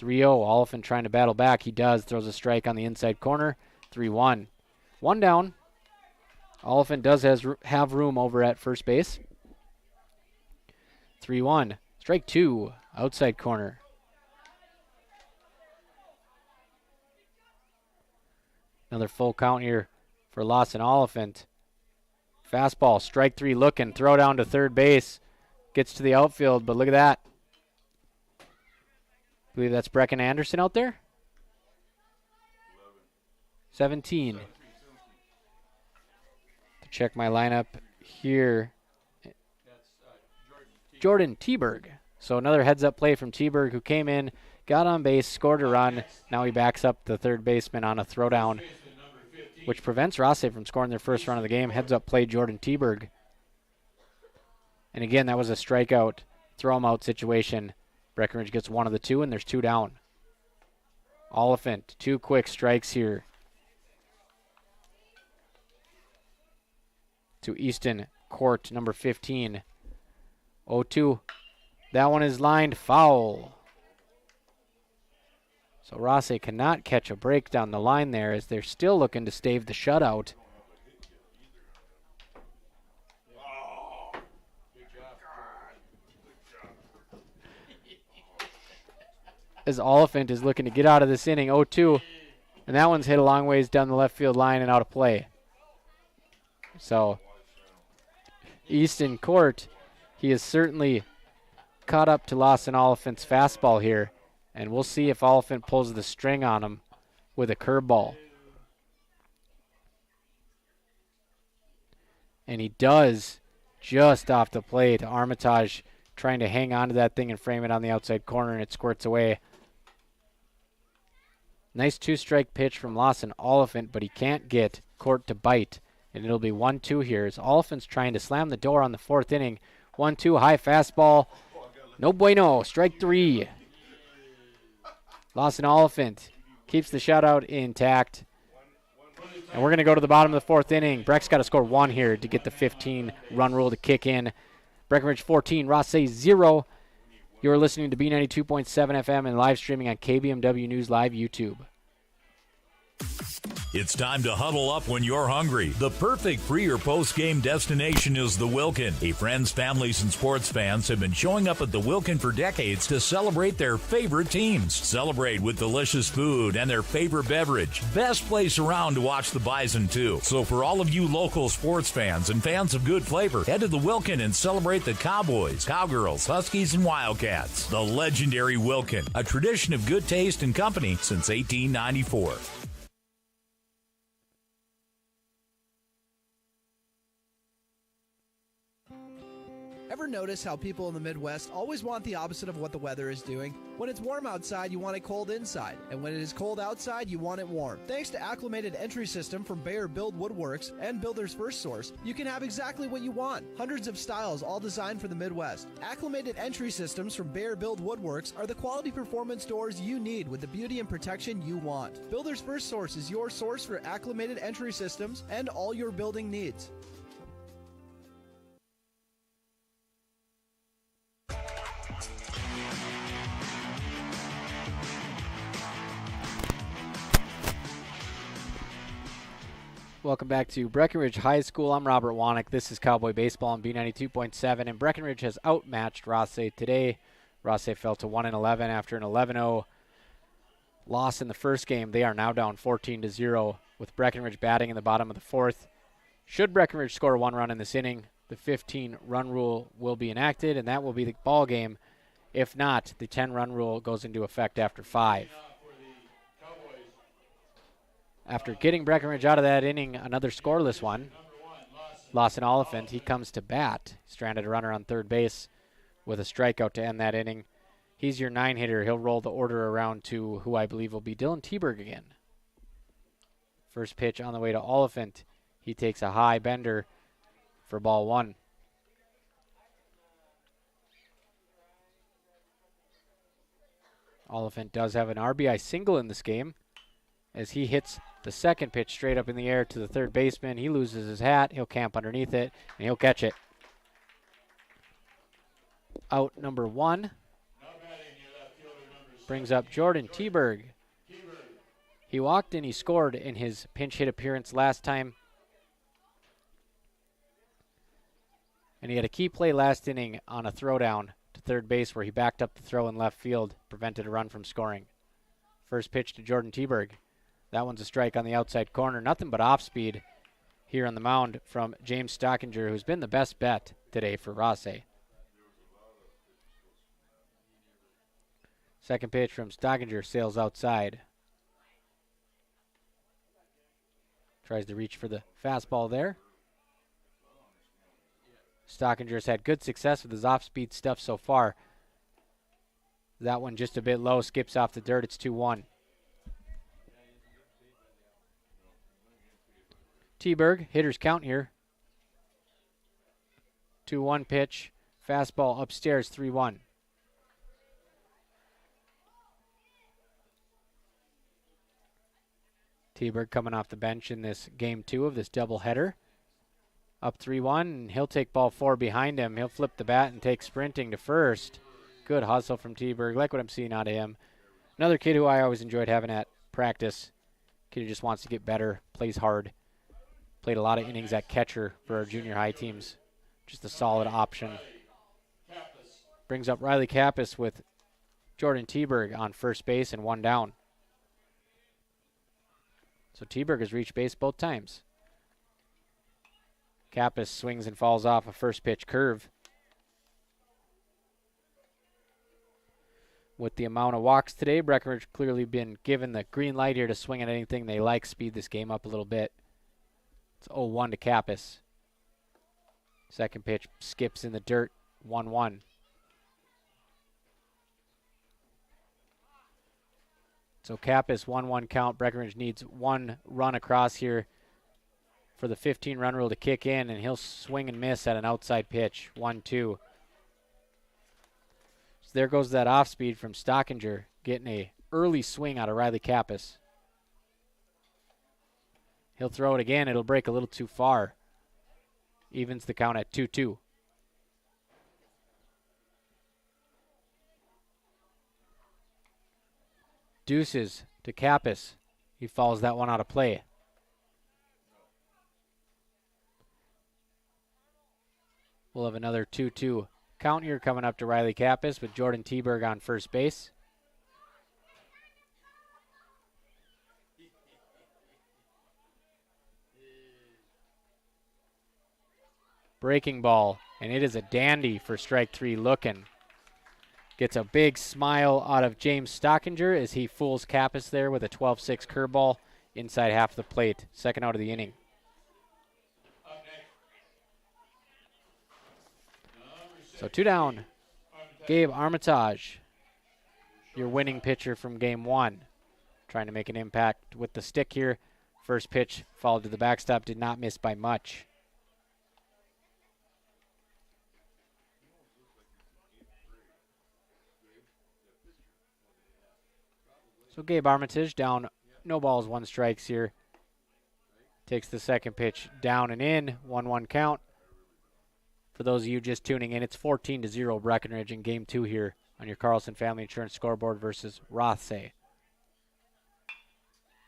3-0, Oliphant trying to battle back. He does. Throws a strike on the inside corner. 3-1. One down. Oliphant does have room over at first base. 3-1. Strike two. Outside corner. Another full count here for Lawson Oliphant. Fastball. Strike three looking. Throw down to third base. Gets to the outfield, but look at that. I believe that's Brecken Anderson out there. 17. To check my lineup here. Jordan Teberg. So another heads-up play from Teberg, who came in, got on base, scored a run. Now he backs up the third baseman on a throwdown, which prevents Rothsay from scoring their first run of the game. Heads-up play, Jordan Teberg. And again, that was a strikeout, throw-him-out situation. Breckenridge gets one of the two, and there's two down. Oliphant, two quick strikes here to Easton Court, number 15. 0-2. That one is lined foul. So Rothsay cannot catch a break down the line there, as they're still looking to stave the shutout. As Oliphant is looking to get out of this inning. 0-2. And that one's hit a long ways down the left field line and out of play. So Easton Court, he is certainly caught up to Lawson Oliphant's fastball here. And we'll see if Oliphant pulls the string on him with a curveball. And he does, just off the plate. Armitage trying to hang on to that thing and frame it on the outside corner, and it squirts away. Nice two-strike pitch from Lawson Oliphant, but he can't get Court to bite. And it'll be 1-2 here as Oliphant's trying to slam the door on the fourth inning. 1-2, high fastball. No bueno, strike three. Lawson Oliphant keeps the shutout intact. And we're going to go to the bottom of the fourth inning. Breck's got to score one here to get the 15-run rule to kick in. Breckenridge 14, Rothsay 0. You're listening to B92.7 FM and live streaming on KBMW News Live YouTube. It's time to huddle up when you're hungry. The perfect pre- or post-game destination is the Wilkin. Friends, families, and sports fans have been showing up at the Wilkin for decades to celebrate their favorite teams. Celebrate with delicious food and their favorite beverage. Best place around to watch the Bison, too. So for all of you local sports fans and fans of good flavor, head to the Wilkin and celebrate the Cowboys, Cowgirls, Huskies, and Wildcats. The legendary Wilkin, a tradition of good taste and company since 1894. Ever notice how people in the Midwest always want the opposite of what the weather is doing? When it's warm outside, you want it cold inside. And when it is cold outside, you want it warm. Thanks to Acclimated Entry System from Bayer Build Woodworks and Builder's First Source, you can have exactly what you want. Hundreds of styles, all designed for the Midwest. Acclimated Entry Systems from Bayer Build Woodworks are the quality performance doors you need with the beauty and protection you want. Builder's First Source is your source for acclimated entry systems and all your building needs. Welcome back to Breckenridge High School. I'm Robert Wanick. This is Cowboy Baseball on B92.7, and Breckenridge has outmatched Rothsay today. Rothsay fell to 1-11 after an 11-0 loss in the first game. They are now down 14-0 with Breckenridge batting in the bottom of the fourth. Should Breckenridge score one run in this inning, the 15-run rule will be enacted, and that will be the ball game. If not, the 10-run rule goes into effect after 5. After getting Breckenridge out of that inning, another scoreless one. Lawson Oliphant, he comes to bat. Stranded a runner on third base with a strikeout to end that inning. He's your 9-hitter. He'll roll the order around to who I believe will be Dylan Teberg again. First pitch on the way to Oliphant. He takes a high bender for ball 1. Oliphant does have an RBI single in this game as he hits the second pitch straight up in the air to the third baseman. He loses his hat. He'll camp underneath it, and he'll catch it. Out number 1 brings up Jordan Teberg. He walked and he scored in his pinch hit appearance last time. And he had a key play last inning on a throwdown to third base where he backed up the throw in left field, prevented a run from scoring. First pitch to Jordan Teberg. That one's a strike on the outside corner. Nothing but off speed here on the mound from James Stockinger, who's been the best bet today for Rothsay. Second pitch from Stockinger sails outside. Tries to reach for the fastball there. Stockinger's had good success with his off-speed stuff so far. That one just a bit low, skips off the dirt. It's 2-1. Teberg, hitter's count here. 2-1 pitch. Fastball upstairs, 3-1. Teberg coming off the bench in this game 2 of this doubleheader. Up 3-1, and he'll take ball 4 behind him. He'll flip the bat and take sprinting to first. Good hustle from Teberg. Like what I'm seeing out of him. Another kid who I always enjoyed having at practice. Kid who just wants to get better, plays hard. Played a lot of innings at catcher for our junior high teams. Just a solid option. Brings up Riley Kappas with Jordan Teberg on first base and 1 down. So Teberg has reached base both times. Kappas swings and falls off a first pitch curve. With the amount of walks today, Breckenridge clearly been given the green light here to swing at anything they like, speed this game up a little bit. It's 0-1 to Kappas. Second pitch skips in the dirt, 1-1. So Kappas, 1-1 count. Breckenridge needs 1 run across here for the 15-run rule to kick in, and he'll swing and miss at an outside pitch, 1-2. So there goes that off speed from Stockinger, getting a early swing out of Riley Kappas. He'll throw it again. It'll break a little too far. Evens the count at 2-2. Deuces to Kappas. He follows that one out of play. We'll have another 2-2 count here coming up to Riley Kappas with Jordan Teberg on first base. Breaking ball, and it is a dandy for strike 3 looking. Gets a big smile out of James Stockinger as he fools Kappas there with a 12-6 curveball inside half the plate. Second out of the inning. So 2 down. Gabe Armitage, your winning pitcher from game 1. Trying to make an impact with the stick here. First pitch followed to the backstop, did not miss by much. So Gabe Armitage down, no balls, 1 strikes here. Takes the second pitch down and in, 1-1 count. For those of you just tuning in, it's 14-0 Breckenridge in game 2 here on your Carlson Family Insurance scoreboard versus Rothsay.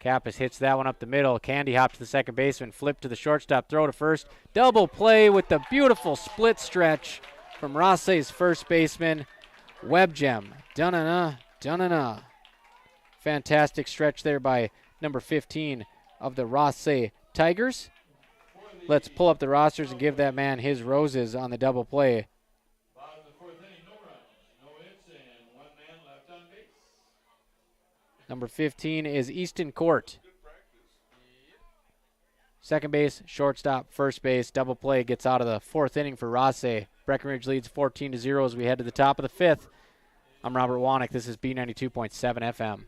Kappas hits that one up the middle. Candy hop to the second baseman, flip to the shortstop, throw to first. Double play with the beautiful split stretch from Rothsay's first baseman, Webgem. Dun-na-na, dun-na-na. Fantastic stretch there by number 15 of the Rothsay Tigers. Let's pull up the rosters and give that man his roses on the double play. Bottom of the fourth inning, no runs, no hits, and one man left on base. Number 15 is Easton Court. Second base, shortstop, first base, double play gets out of the fourth inning for Rothsay. Breckenridge leads 14-0 as we head to the top of the fifth. I'm Robert Wanick. This is B92.7 FM.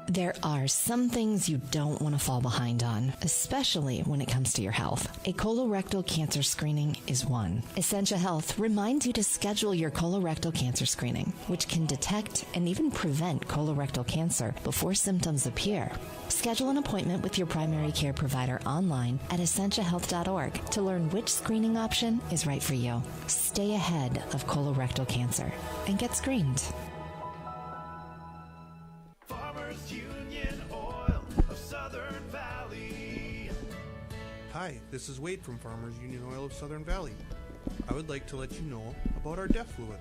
There are some things you don't want to fall behind on, especially when it comes to your health. A colorectal cancer screening is one. Essentia Health reminds you to schedule your colorectal cancer screening, which can detect and even prevent colorectal cancer before symptoms appear. Schedule an appointment with your primary care provider online at essentiahealth.org to learn which screening option is right for you. Stay ahead of colorectal cancer and get screened. Farmers Union Oil of Southern Valley. Hi, this is Wade from Farmers Union Oil of Southern Valley. I would like to let you know about our DEF fluid.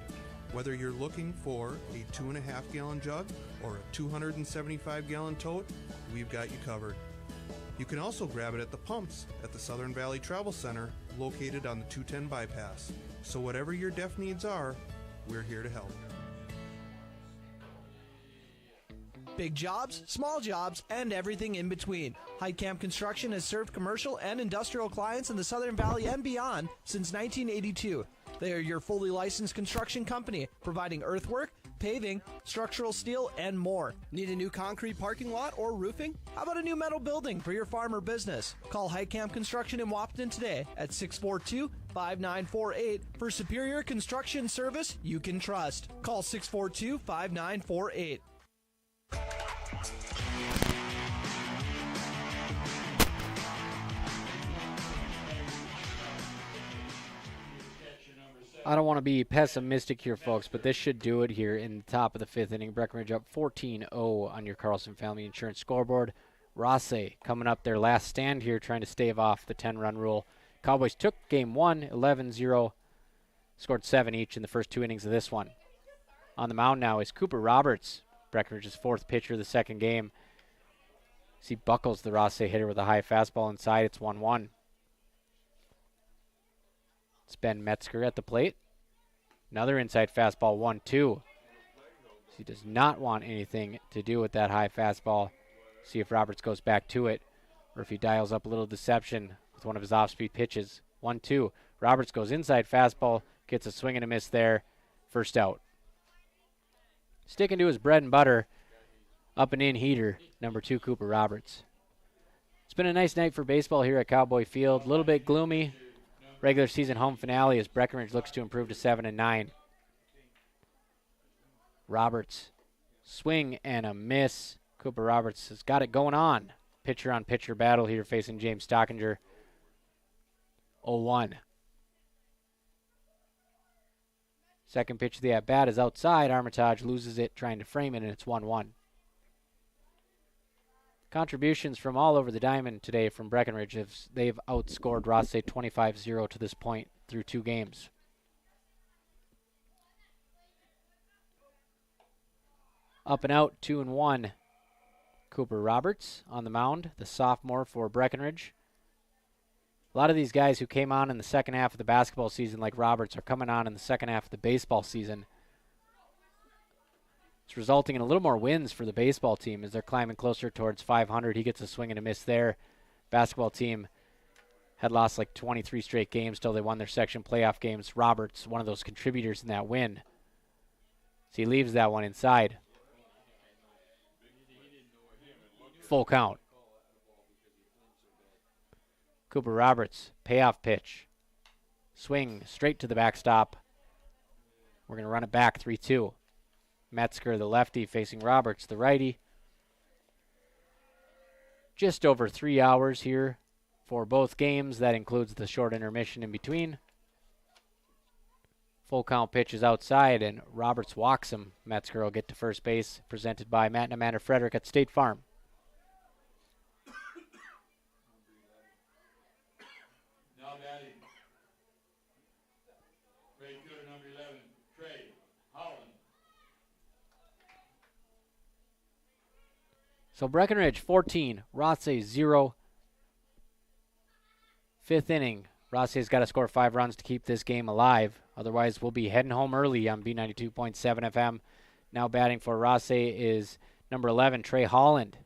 Whether you're looking for a 2.5 gallon jug or a 275 gallon tote, we've got you covered. You can also grab it at the pumps at the Southern Valley Travel Center located on the 210 bypass. So whatever your DEF needs are, we're here to help. Big jobs, small jobs, and everything in between. Heitkamp Construction has served commercial and industrial clients in the Southern Valley and beyond since 1982. They are your fully licensed construction company, providing earthwork, paving, structural steel, and more. Need a new concrete parking lot or roofing? How about a new metal building for your farm or business? Call Heitkamp Construction in Wapton today at 642-5948 for superior construction service you can trust. Call 642-5948. I don't want to be pessimistic here, folks, but this should do it here in the top of the fifth inning. Breckenridge up 14-0 on your Carlson Family Insurance scoreboard. Rothsay coming up their last stand here, trying to stave off the 10-run rule. Cowboys took game one, 11-0, scored 7 each in the first 2 innings of this one. On the mound now is Cooper Roberts, Breckenridge's fourth pitcher of the second game. He buckles the Rothsay hitter with a high fastball inside. It's 1-1. It's Ben Metzger at the plate. Another inside fastball, 1-2. He does not want anything to do with that high fastball. See if Roberts goes back to it or if he dials up a little deception with one of his off-speed pitches. 1-2. Roberts goes inside fastball, gets a swing and a miss there. First out. Sticking to his bread and butter, up and in heater, number 2, Cooper Roberts. It's been a nice night for baseball here at Cowboy Field. A little bit gloomy. Regular season home finale as Breckenridge looks to improve to 7-9. Roberts, swing and a miss. Cooper Roberts has got it going on. Pitcher-on-pitcher battle here facing James Stockinger. 0-1. Second pitch of the at-bat is outside. Armitage loses it, trying to frame it, and it's 1-1. Contributions from all over the diamond today from Breckenridge. They've outscored Rothsay 25-0 to this point through 2 games. Up and out, 2-1. Cooper Roberts on the mound, the sophomore for Breckenridge. A lot of these guys who came on in the second half of the basketball season, like Roberts, are coming on in the second half of the baseball season. It's resulting in a little more wins for the baseball team as they're climbing closer towards 500. He gets a swing and a miss there. Basketball team had lost like 23 straight games till they won their section playoff games. Roberts, one of those contributors in that win. So he leaves that one inside. Full count. Cooper Roberts, payoff pitch. Swing straight to the backstop. We're going to run it back, 3-2. Metzger, the lefty, facing Roberts, the righty. Just over 3 hours here for both games. That includes the short intermission in between. Full count pitch is outside, and Roberts walks him. Metzger will get to first base, presented by Matt and Amanda Frederick at State Farm. Now batting. Right fielder number 11, Trey Holland. So Breckenridge 14, Rothsay 0. Fifth inning. Rothsay's got to score 5 runs to keep this game alive. Otherwise, we'll be heading home early on B92.7 FM. Now batting for Rothsay is number 11, Trey Holland.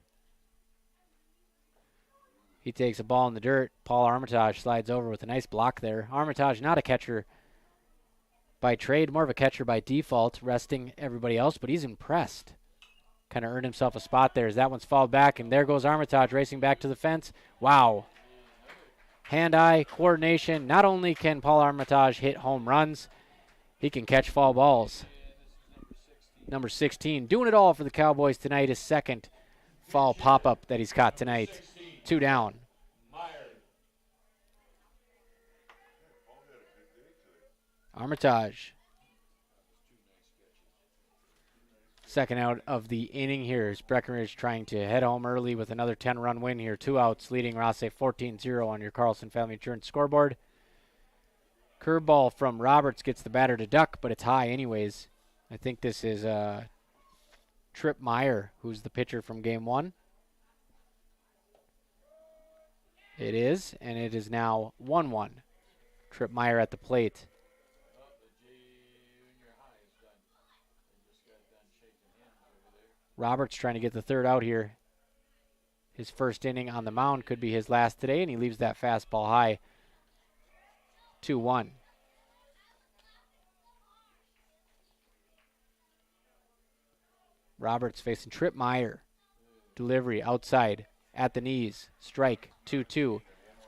He takes a ball in the dirt. Paul Armitage slides over with a nice block there. Armitage, not a catcher by trade, more of a catcher by default, resting everybody else, but he's impressed. Kind of earned himself a spot there as that one's fouled back, and there goes Armitage racing back to the fence. Wow. Hand-eye coordination. Not only can Paul Armitage hit home runs, he can catch foul balls. Number 16, doing it all for the Cowboys tonight, his second foul pop-up that he's caught tonight. 2 down. Armitage. Second out of the inning here is Breckenridge trying to head home early with another 10-run win here. 2 outs, leading Rothsay 14-0 on your Carlson Family Insurance scoreboard. Curveball from Roberts gets the batter to duck, but it's high anyways. I think this is Trip Meyer, who's the pitcher from Game 1. It is, and it is now 1-1. Trip Meyer at the plate. Roberts trying to get the third out here. His first inning on the mound could be his last today, and he leaves that fastball high. 2-1. Roberts facing Trip Meyer. Delivery outside at the knees. Strike 2-2.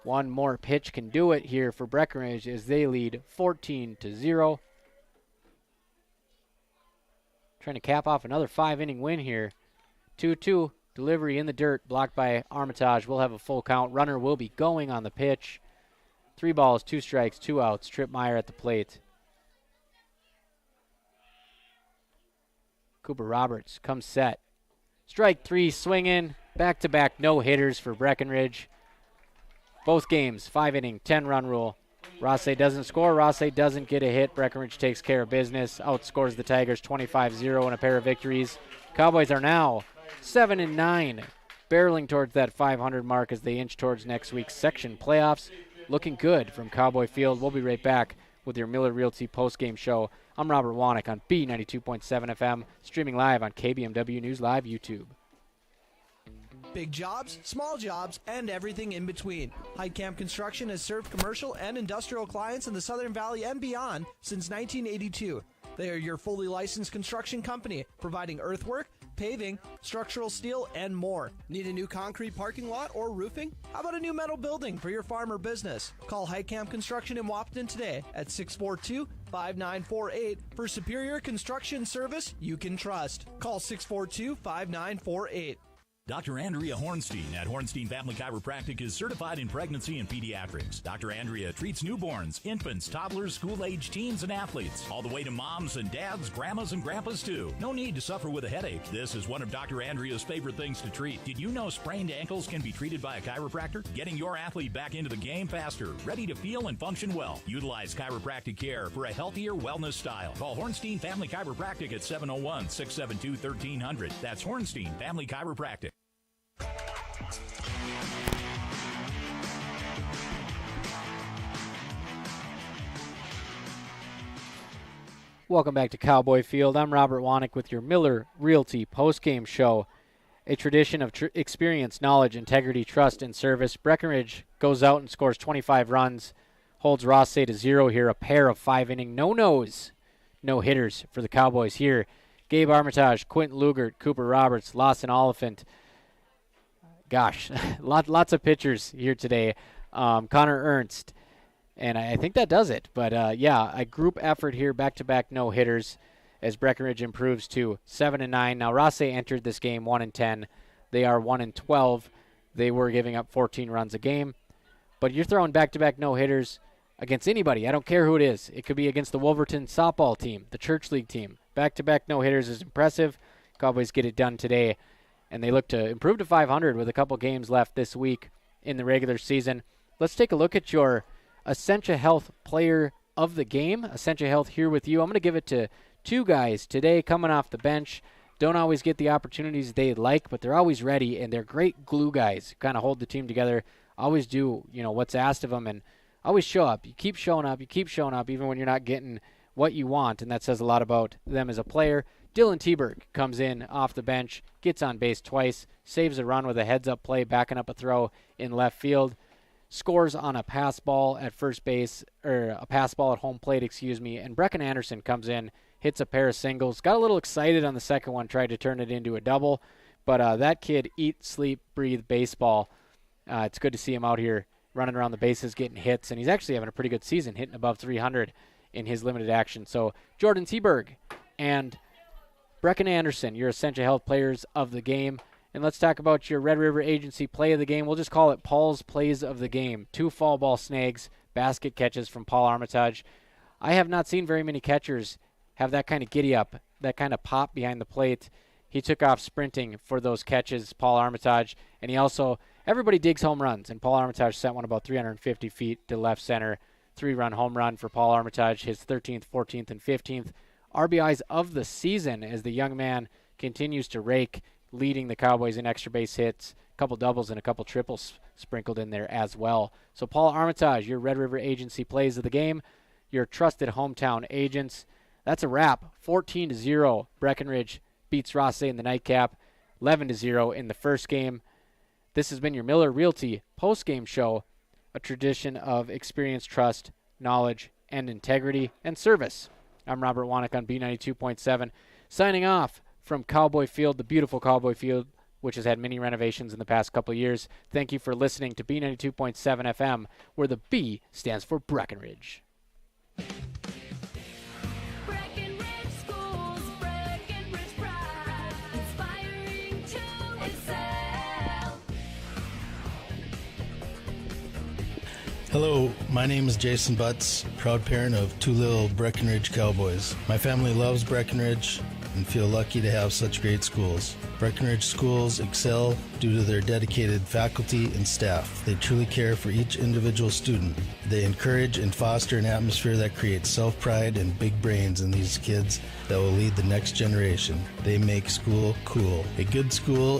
One more pitch can do it here for Breckenridge as they lead 14-0. Trying to cap off another 5-inning win here. 2-2. Delivery in the dirt, blocked by Armitage. We'll have a full count. Runner will be going on the pitch. 3 balls, 2 strikes, 2 outs. Trip Meyer at the plate. Cooper Roberts comes set. Strike 3, swinging. Back-to-back no-hitters for Breckenridge. Both games, 5-inning, 10-run rule. Rothsay doesn't score. Rothsay doesn't get a hit. Breckenridge takes care of business. Outscores the Tigers 25-0 in a pair of victories. Cowboys are now 7-9, barreling towards that 500 mark as they inch towards next week's section playoffs. Looking good from Cowboy Field. We'll be right back with your Miller Realty postgame show. I'm Robert Wanick on B92.7 FM, streaming live on KBMW News Live YouTube. Big jobs, small jobs, and everything in between. Heitkamp Construction has served commercial and industrial clients in the Southern Valley and beyond since 1982. They are your fully licensed construction company, providing earthwork, paving, structural steel, and more. Need a new concrete parking lot or roofing? How about a new metal building for your farm or business? Call Heitkamp Construction in Wapton today at 642-5948 for superior construction service you can trust. Call 642-5948. Dr. Andrea Hornstein at Hornstein Family Chiropractic is certified in pregnancy and pediatrics. Dr. Andrea treats newborns, infants, toddlers, school-age teens, and athletes, all the way to moms and dads, grandmas, and grandpas, too. No need to suffer with a headache. This is one of Dr. Andrea's favorite things to treat. Did you know sprained ankles can be treated by a chiropractor? Getting your athlete back into the game faster, ready to feel and function well. Utilize chiropractic care for a healthier wellness style. Call Hornstein Family Chiropractic at 701-672-1300. That's Hornstein Family Chiropractic. Welcome back to Cowboy Field. I'm Robert Wanick with your Miller Realty postgame show. A tradition of experience, knowledge, integrity, trust, and service. Breckenridge goes out and scores 25 runs, holds Rothsay to 0 here. A pair of 5-inning no-nos, no-hitters for the Cowboys here. Gabe Armitage, Quentin Lugert, Cooper Roberts, Lawson Oliphant. Gosh, lots of pitchers here today. Connor Ernst. And I think that does it. But, yeah, a group effort here, back-to-back no-hitters as Breckenridge improves to 7-9. Now, Rothsay entered this game 1-10. They are 1-12. They were giving up 14 runs a game. But you're throwing back-to-back no-hitters against anybody. I don't care who it is. It could be against the Wolverton softball team, the church league team. Back-to-back no-hitters is impressive. Cowboys get it done today, and they look to improve to 500 with a couple games left this week in the regular season. Let's take a look at your Essentia Health player of the game. Essentia Health here with you. I'm going to give it to two guys today coming off the bench. Don't always get the opportunities they like, but they're always ready, and they're great glue guys. Kind of hold the team together. Always do, what's asked of them, and always show up. You keep showing up, even when you're not getting what you want, and that says a lot about them as a player. Dylan Teberg comes in off the bench, gets on base twice, saves a run with a heads-up play, backing up a throw in left field, scores on a pass ball at first base, or a pass ball at home plate, and Brecken Anderson comes in, hits a pair of singles, got a little excited on the second one, tried to turn it into a double, but that kid eat, sleep, breathe baseball. It's good to see him out here running around the bases, getting hits, and he's actually having a pretty good season, hitting above 300 in his limited action. So Jordan Teberg and Brecken Anderson, your Essentia Health players of the game. And let's talk about your Red River Agency play of the game. We'll just call it Paul's plays of the game. 2 fall ball snags, basket catches from Paul Armitage. I have not seen very many catchers have that kind of giddy up, that kind of pop behind the plate. He took off sprinting for those catches, Paul Armitage, and he also, everybody digs home runs, and Paul Armitage sent one about 350 feet to left center. 3-run home run for Paul Armitage, his 13th, 14th, and 15th RBIs of the season as the young man continues to rake, leading the Cowboys in extra base hits, a couple doubles and a couple triples sprinkled in there as well. So Paul Armitage, your Red River Agency plays of the game, your trusted hometown agents. That's a wrap. 14-0, Breckenridge beats Rothsay in the nightcap, 11-0 in the first game. This has been your Miller Realty post-game show, a tradition of experience, trust, knowledge, and integrity and service. I'm Robert Wanek on B92.7, signing off from Cowboy Field, the beautiful Cowboy Field, which has had many renovations in the past couple of years. Thank you for listening to B92.7 FM, where the B stands for Breckenridge. Breckenridge Schools, Breckenridge pride, inspiring to excel. Hello, my name is Jason Butts, proud parent of 2 little Breckenridge Cowboys. My family loves Breckenridge and feel lucky to have such great schools. Breckenridge schools excel due to their dedicated faculty and staff. They truly care for each individual student. They encourage and foster an atmosphere that creates self-pride and big brains in these kids that will lead the next generation. They make school cool. A good school is